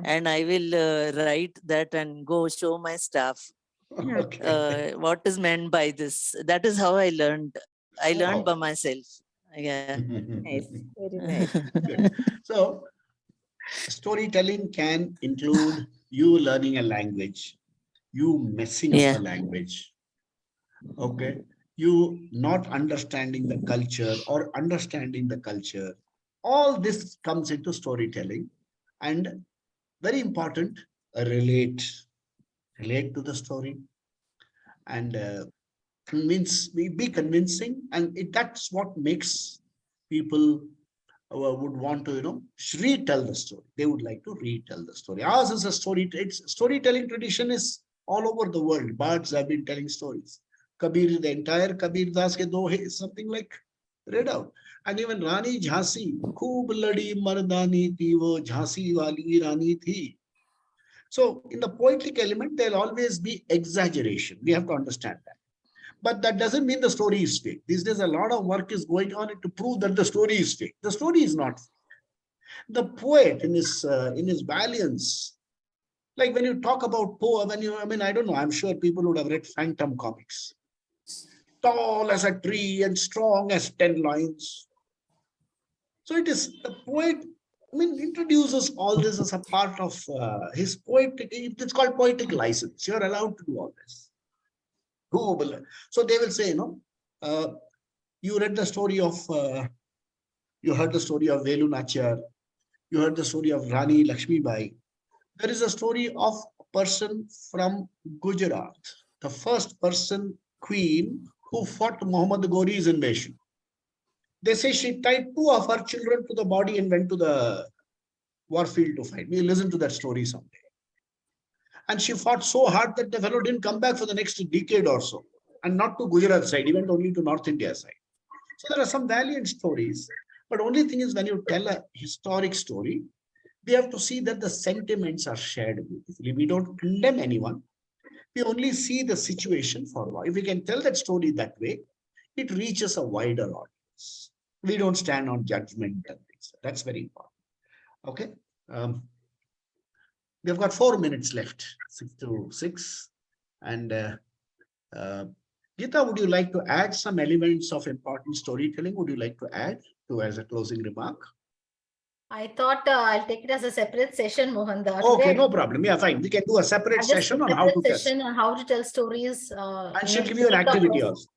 G: and I will write that and go show my staff what is meant by this. That is how I learned. I learned by myself. Yeah.
C: Nice. Very nice.
A: So storytelling can include you learning a language, you messing up the language, you not understanding the culture or understanding the culture. All this comes into storytelling, and very important, relate to the story, and be convincing, and that's what makes people would want to, retell the story. They would like to retell the story. Ours is a story. Storytelling tradition is all over the world. Bards have been telling stories. Kabir, the entire Kabir Das ke dohe is something like read out. And even Rani Jhansi, Khoob ladi mardani thi, wo Jhansi wali Rani thi. So in the poetic element, there'll always be exaggeration. We have to understand that. But that doesn't mean the story is fake. These days, a lot of work is going on to prove that the story is fake. The story is not fake. The poet in his valiance, like when you talk about Poe, I don't know, I'm sure people would have read Phantom comics. Tall as a tree and strong as 10 lions. So it is the poet, introduces all this as a part of his poetic, it's called poetic license. You're allowed to do all this. So they will say, you read the story of, you heard the story of Velu Nachar, you heard the story of Rani Lakshmi Bai. There is a story of a person from Gujarat, the first person queen who fought Muhammad Ghori's invasion. They say she tied 2 of her children to the body and went to the warfield to fight. We listen to that story someday. And she fought so hard that the fellow didn't come back for the next decade or so. And not to Gujarat side, he went only to North India side. So there are some valiant stories. But only thing is when you tell a historic story, we have to see that the sentiments are shared beautifully. We don't condemn anyone. We only see the situation for what. If we can tell that story that way, it reaches a wider audience. We don't stand on judgment and things. That's very important. Okay. We've got 4 minutes left, 6 to 6. And Geeta, would you like to add some elements of important storytelling? Would you like to add to as a closing remark?
B: I thought I'll take it as a separate session, Mohan.
A: Okay, no problem. Yeah, fine. We can do a separate session on how to tell.
B: On how to tell stories.
A: And she'll give you an activity also.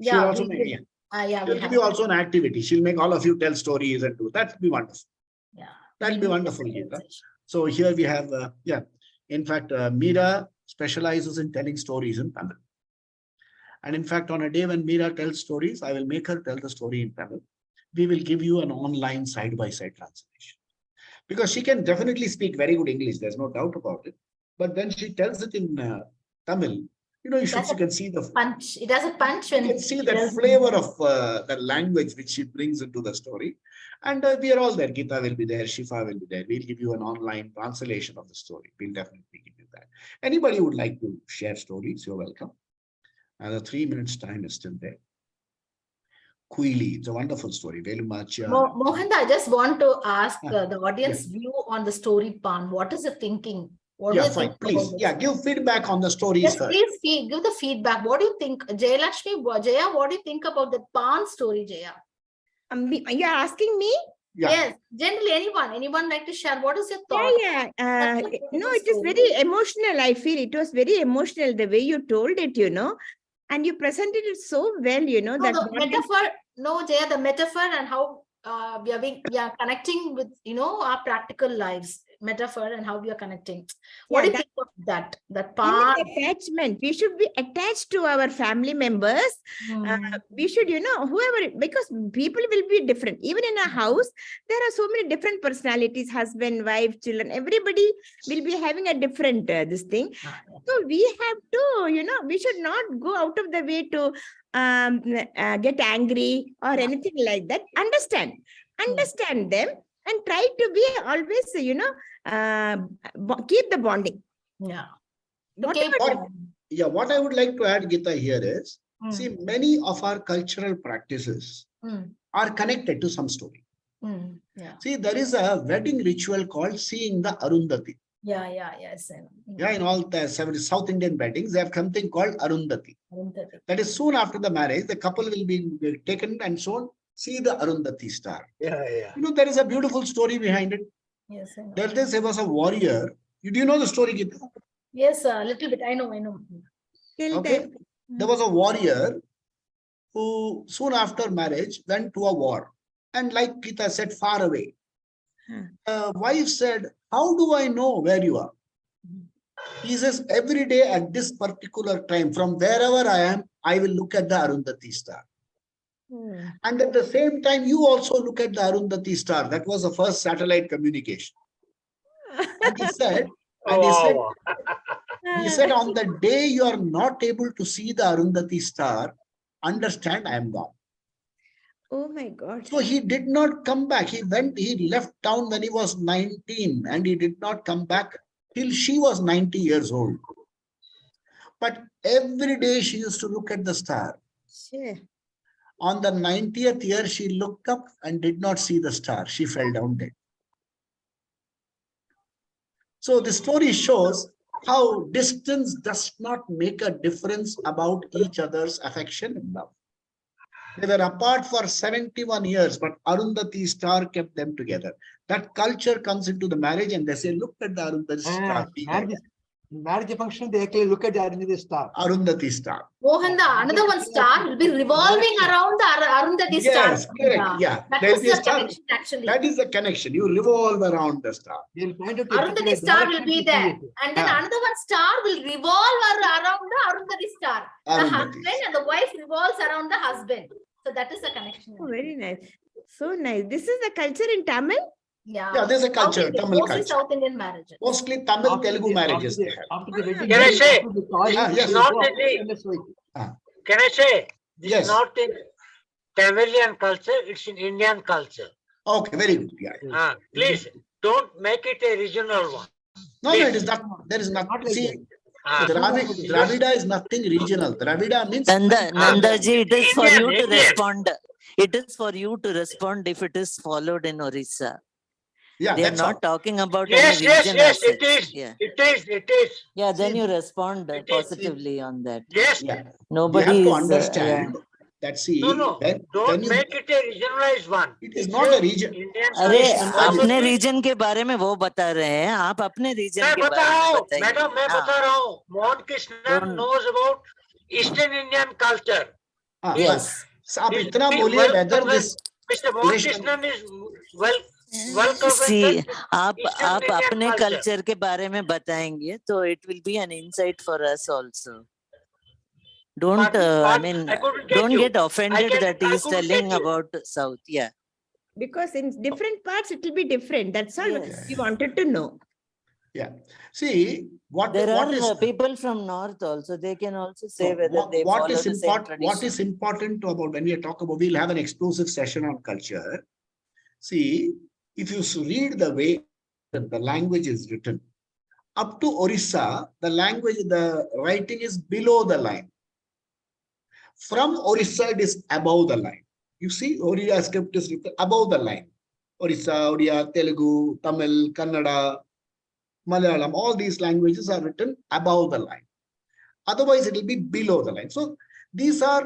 A: She'll
B: Yeah,
A: also make, she'll give you also an activity. She'll make all of you tell stories and do that. That'll be wonderful.
B: Yeah,
A: that'll be wonderful, Geeta. So here we have, in fact, Meera specializes in telling stories in Tamil. And in fact, on a day when Meera tells stories, I will make her tell the story in Tamil. We will give you an online side-by-side translation. Because she can definitely speak very good English, there's no doubt about it. But when she tells it in Tamil, you can see the
B: punch. It has a punch.
A: You can see that flavor of the language which she brings into the story. And we are all there. Geeta will be there. Shifa will be there. We'll give you an online translation of the story. We'll definitely give you that. Anybody who would like to share stories, you're welcome. And the 3 minutes time is still there. Queely, it's a wonderful story.
B: Mohan, I just want to ask the audience view on the story Pan. What is the thinking? What
A: fine. Please, give feedback on the stories.
B: Yes, please give the feedback. What do you think? Jaya, what do you think about the Pan story, Jaya?
C: You're asking me?
A: Yeah.
B: Yes, generally anyone like to share? What is your thought?
C: No, it is very emotional. I feel it was very emotional the way you told it, and you presented it so well, that
B: the metaphor. No, Jaya, the metaphor and how we are connecting with our practical lives. Metaphor and how we are connecting. What do you think of that? That part
C: attachment. We should be attached to our family members. We should, whoever, because people will be different. Even in a house, there are so many different personalities, husband, wife, children. Everybody will be having a different this thing. So we have to, we should not go out of the way to get angry or anything like that. Understand them and try to be always, keep the bonding.
B: Yeah.
A: What I would like to add, Geeta, here is, see, many of our cultural practices are connected to some story. See, there is a wedding ritual called seeing the Arundhati.
B: Yes.
A: In all the South Indian weddings, they have something called Arundhati. That is soon after the marriage, the couple will be taken and shown, see the Arundhati star. There is a beautiful story behind it.
B: Yes, I know.
A: There was a warrior. Do you know the story, Geeta?
B: Yes, a little bit. I know.
A: Okay. There was a warrior who soon after marriage went to a war. And like Geeta said, far away. Wife said, how do I know where you are? He says, every day at this particular time, from wherever I am, I will look at the Arundhati star.
C: Hmm.
A: And at the same time, you also look at the Arundhati star. That was the first satellite communication. And he said, and
D: Wow.
A: he said, on the day you are not able to see the Arundhati star, understand I am gone.
C: Oh my God.
A: So he did not come back. He left town when he was 19 and he did not come back till she was 90 years old. But every day she used to look at the star.
C: Sure.
A: On the 90th year, she looked up and did not see the star. She fell down dead. So the story shows how distance does not make a difference about each other's affection and love. They were apart for 71 years, but Arundhati star kept them together. That culture comes into the marriage and they say, look at the Arundhati star.
H: Marriage function, they actually look at the Arundhati star.
A: Arundhati star.
B: Mohan, the another one star will be revolving around the Arundhati star.
A: Yes, correct. Yeah.
B: That
A: There
B: is
A: will be a
B: the
A: star.
B: connection actually.
A: That is the connection. You revolve around the star.
H: They'll point out
B: Arundhati star will be there. And then another one star will revolve around the Arundhati star. The
A: Arundhati.
B: husband and the wife revolves around the husband. So that is the connection.
C: Oh, very nice. So nice. This is the culture in Tamil?
A: Yeah, there's a culture,
B: South Indian,
A: Tamil
B: mostly
A: culture.
B: South Indian marriages.
A: Mostly Tamil Telugu marriages they have.
H: After the wedding,
D: Can I say?
A: Yes.
D: Not in the,
A: Ah.
D: can I say? This
A: Yes.
D: is not in Tamilian culture, it's in Indian culture.
A: Okay, very good. Yeah.
D: Please don't make it a regional one.
A: No, it is not. There is not.
H: Not like
A: See,
D: Ah,
A: Dravida is nothing regional. Dravida means
G: Nandaji, it is for you to
D: Indian.
G: respond. It is for you to respond if it is followed in Orissa.
A: yeah,
G: They are
A: that's all.
G: not talking about
D: yes,
G: any
D: yes,
G: region
D: yes,
G: as
D: it
G: such.
D: is.
G: Yeah.
D: It is.
G: Yeah, then
A: See,
G: you respond
D: it is.
G: positively on that.
D: Yes.
A: Yeah.
G: Nobody
A: You have to
G: is,
A: understand that
D: No.
A: when
D: Don't
A: you,
D: make it a regionalized one.
A: it is
D: It's
A: not a region.
D: Indian
G: अरे
D: culture.
G: अपने reason के बारे में वो बता रहे हैं, आप अपने रीजन
D: मैं
G: के
D: बता
G: बारे
D: रहा
G: में
D: हूँ,
G: बताइए.
D: मैडम मैं बता रहा हूँ. Mohan Krishnan
G: Don't-
D: knows about Eastern Indian culture.
A: हाँ,
G: Yes.
A: बस आप
D: He's
A: इतना
D: been
A: बोलिए
D: well
A: whether
D: covered.
A: this
D: Mr. Mohan
A: relation-
D: Krishnan is well covered.
G: See, आप
D: Eastern Indian
G: अपने
D: culture.
G: कल्चर के बारे में बताएंगे तो it will be an insight for us also. Don't I mean
D: I couldn't get
G: don't
D: you.
G: get offended that
D: I
G: he is
D: couldn't
G: telling
D: get you.
G: about South. Yeah.
C: Because in different parts, it will be different. That's all
G: Yes.
C: we wanted to know.
A: yeah. See what
G: There
A: what
G: are
A: is
G: people from North also. They can also say
A: so
G: whether they
A: what
G: follow
A: is
G: the same
A: important? What
G: tradition.
A: is important about when we talk about? We'll have an explosive session on culture. See, if you read the way that the language is written, up to Orissa, the language, the writing is below the line. From Orissa, it is above the line. You see, Orissa script is written above the line. Orissa, Odia, Telugu, Tamil, Kannada, Malayalam, all these languages are written above the line. Otherwise, it will be below the line. So these are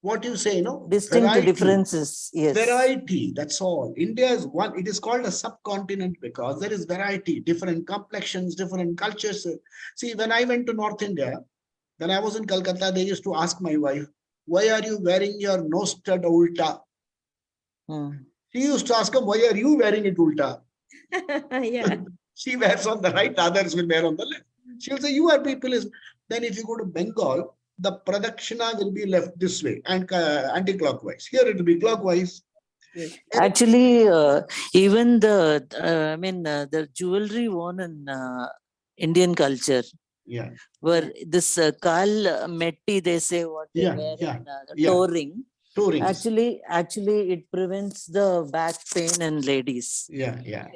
A: what you say,
G: Distinct
A: variety.
G: differences. Yes.
A: Variety, that's all. India is one, it is called a subcontinent because there is variety, different complexions, different cultures. See, when I went to North India, when I was in Calcutta, they used to ask my wife, why are you wearing your nose stud ulta?
G: Hmm.
A: She used to ask him, why are you wearing it ulta?
C: Yeah.
A: She wears on the right, others will wear on the left. She will say, you are people is, then if you go to Bengal, the pradakshina will be left this way and anti-clockwise. Here it will be clockwise.
G: Actually, even the the jewelry worn in Indian culture,
A: Yeah.
G: where this Kal Metti, they say what they
A: Yeah,
G: wear
A: yeah,
G: in
A: yeah.
G: toe ring.
A: Two rings.
G: Actually, it prevents the back pain in ladies.
A: Yeah.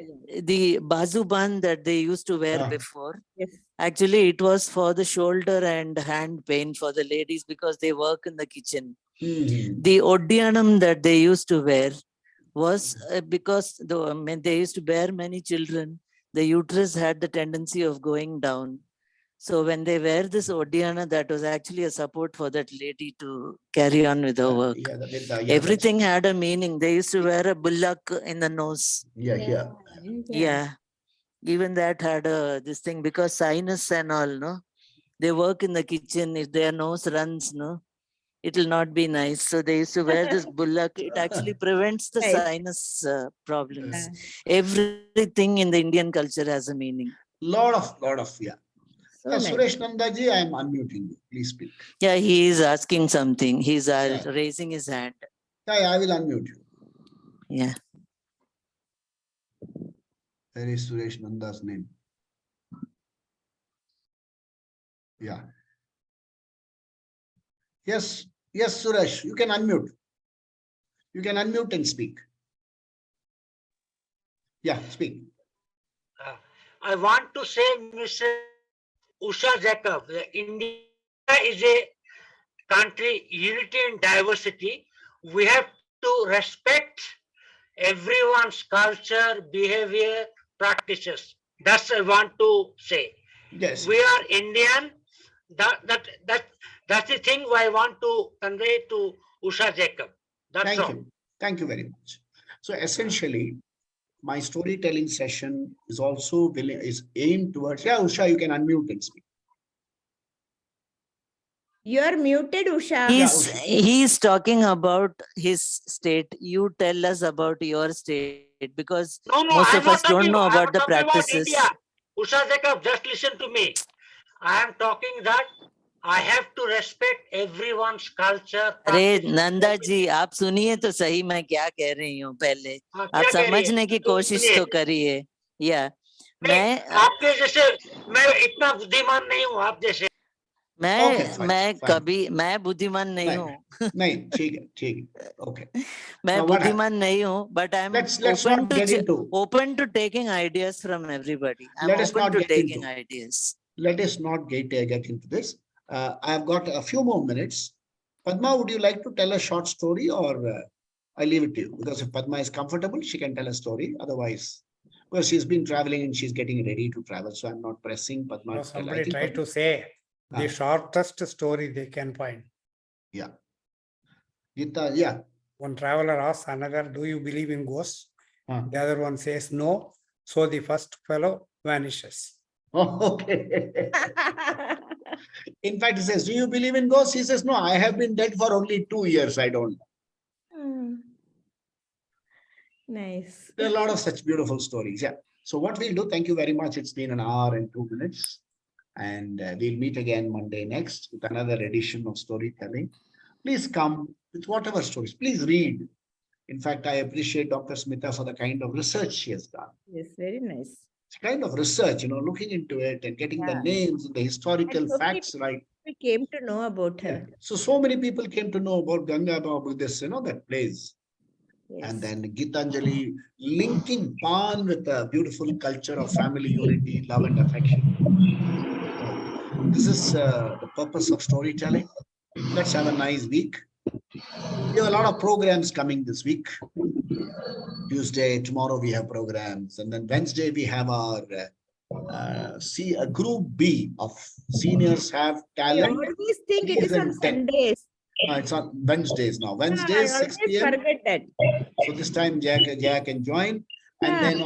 G: The bazuban that they used to wear
A: Ah.
G: before,
C: Yes.
G: actually, it was for the shoulder and hand pain for the ladies because they work in the kitchen.
A: Mhm.
G: The oddiyanam that they used to wear was because they used to bear many children. The uterus had the tendency of going down. So when they wear this odiyana, that was actually a support for that lady to carry on with her work.
A: Yeah,
G: Everything had a meaning. They used to wear a bullock in the nose.
A: Yeah.
G: Yeah. Even that had this thing because sinus and all, no? They work in the kitchen. If their nose runs, no, it will not be nice. So they used to wear this bullock. It actually prevents the
C: Right.
G: sinus problems. Everything in the Indian culture has a meaning.
A: Lot of, yeah.
C: So nice.
A: Suresh Nandaji, I am unmuting you. Please speak.
G: Yeah, he is asking something. He's
A: Yeah.
G: raising his hand.
A: Yeah, I will unmute you.
G: Yeah.
A: Where is Suresh Nanda's name? Yeah. Yes, yes, Suresh, you can unmute. You can unmute and speak. Yeah, speak.
D: I want to say, Mrs. Usha Jacob, India is a country unity and diversity. We have to respect everyone's culture, behavior, practices. That's I want to say.
A: Yes.
D: We are Indian. That's the thing I want to convey to Usha Jacob. That's
A: Thank
D: all.
A: you. Thank you very much. So essentially, my storytelling session is also is aimed towards. Yeah, Usha, you can unmute and speak.
C: You are muted, Usha.
G: He's talking about his state. You tell us about your state because
D: No,
G: most
D: I'm
G: of
D: not
G: us don't
D: talking,
G: know
D: I'm
G: about
D: not
G: the
D: talking about
G: practices.
D: India. Usha Jacob, just listen to me. I am talking that I have to respect everyone's culture.
G: अरे
D: practices,
G: Nanda ji आप सुनिए तो सही मैं क्या कह रही हूँ पहले
D: हाँ,
G: आप
D: क्या कह रही है?
G: समझने की
D: तो
G: कोशिश
D: सुनिए।
G: तो करिए या
D: नहीं, आपके जैसे मैं इतना बुद्धिमान नहीं हूँ आप जैसे
A: Okay, fine,
G: मैं
A: fine.
G: कभी मैं बुद्धिमान नहीं हूँ
A: नहीं, ठीक है, okay.
G: मैं
A: Now what
G: बुद्धिमान नहीं हूँ but I'm
A: Let's
G: open
A: not
G: to
A: get into.
G: open to taking ideas from everybody. I'm
A: Let us
G: open
A: not
G: to
A: get
G: taking
A: into.
G: ideas.
A: Let us not get into this. I have got a few more minutes. Padma, would you like to tell a short story, or I leave it to you? Because if Padma is comfortable, she can tell a story. Otherwise, well, she's been traveling and she's getting ready to travel, so I'm not pressing Padma.
F: No,
A: to tell. I
F: somebody
A: think
F: tried to say the shortest story they can find.
A: Yeah. Gita, yeah.
F: One traveler asks another, do you believe in ghosts?
A: Huh.
F: The other one says no. So the first fellow vanishes.
A: Oh, okay. In fact, he says, do you believe in ghosts? He says, no, I have been dead for only 2 years. I don't know.
C: Nice.
A: There are a lot of such beautiful stories. Yeah. So what we'll do, thank you very much. It's been 1 hour and 2 minutes. And we'll meet again Monday next with another edition of storytelling. Please come with whatever stories. Please read. In fact, I appreciate Dr. Smita for the kind of research she has done.
C: Yes, very nice.
A: It's kind of research, looking into it and getting the names and the historical facts right.
C: We came to know about her.
A: Yeah. So many people came to know about Ganga, about this, that place.
C: Yes.
A: And then Gitanjali linking Pan with a beautiful culture of family unity, love and affection. This is the purpose of storytelling. Let's have a nice week. We have a lot of programs coming this week. Tuesday, tomorrow we have programs. And then Wednesday we have our a group B of seniors have talent.
C: I always think it is on Sundays.
A: It's on Wednesdays now. Wednesdays, 6 p.m.
C: Forget that.
A: So this time Jack can join. And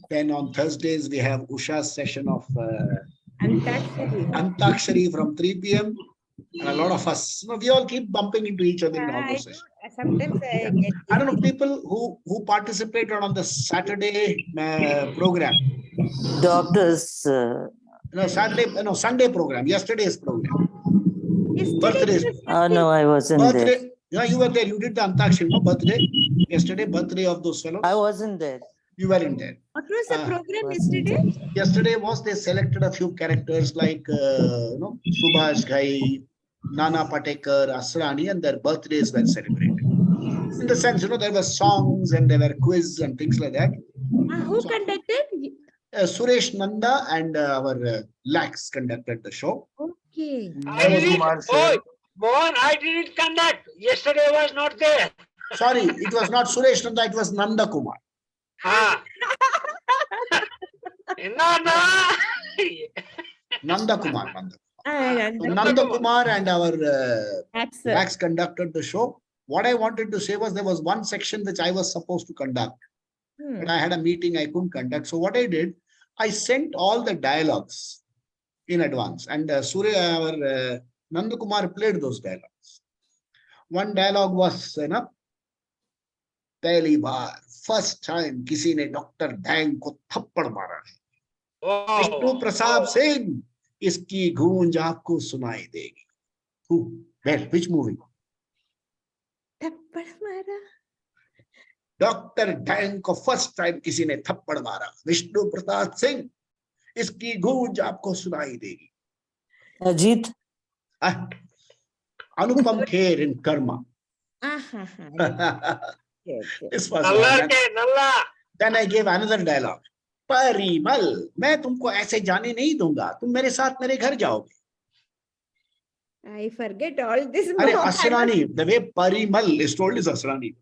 A: then on Thursdays, we have Usha's session of Antakshari from 3 p.m. And a lot of us, we all keep bumping into each other in all those sessions.
C: Sometimes
A: I don't know, people who participated on the Saturday program.
G: Doctors.
A: Sunday program, yesterday's program. Birthdays.
G: No, I wasn't there.
A: Yeah, you were there. You did the Antakshari, birthday. Yesterday, birthday of those fellows.
G: I wasn't there.
A: You weren't there.
C: What was the program yesterday?
A: Yesterday they selected a few characters like Subhash Ghai, Nana Patekar, Asrani, and their birthdays were celebrated. In the sense, there were songs and there were quiz and things like that.
C: Who conducted?
A: Suresh Nanda and our Lax conducted the show.
C: Okay.
D: Mohan, I didn't conduct. Yesterday I was not there.
A: Sorry, it was not Suresh Nanda, it was Nanda Kumar. Nanda Kumar. Nanda Kumar and our Lax conducted the show. What I wanted to say was there was one section which I was supposed to conduct. But I had a meeting I couldn't conduct. So what I did, I sent all the dialogues in advance. And our Nanda Kumar played those dialogues. One dialogue was, पहली बार first time किसी ने doctor dang को थप्पड़ मारा है विष्णु प्रसाद सिंह इसकी गूंज आपको सुनाई देगी. Who? Where? Which movie?
C: थप्पड़ मारा.
A: डॉक्टर डैंग को फर्स्ट टाइम किसी ने थप्पड़ मारा. विष्णु प्रताप सिंह, इसकी गूंज आपको सुनाई देगी.
G: Ajit.
A: Anupam Kher in Karma.
C: Okay, okay.
A: This was
D: Nalla ke, Nalla.
A: Then I gave another dialogue. Parimal, मैं तुमको ऐसे जाने नहीं दूंगा, तुम मेरे साथ मेरे घर जाओगे.
C: I forget all this.
A: अरे
C: Mohan.
A: Asrani, the way Parimal is told is asrani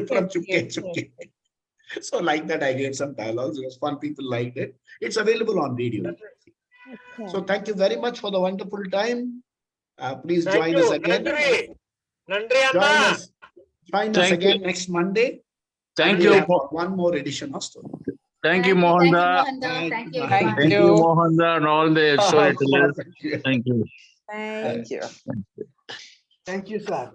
A: from Chupke
C: Yes,
A: Chupke. So like that I gave some dialogues. It was fun. People liked it. It's available on video.
C: Okay.
A: So thank you very much for the wonderful time. Please
D: Thank
A: join us
D: you.
A: again.
D: Nandri. Nandri
A: Join
D: Anna.
A: us. Join us
I: Thank
A: again next Monday.
I: Thank
A: And we'll
I: you.
A: have one more edition of story.
I: Thank you, Mohanda.
B: Thank you.
A: Thank
I: Thank you, Mohanda, and all the storytellers.
A: Thank you.
I: Thank you.
C: Bye.
H: Thank you. Thank you, sir.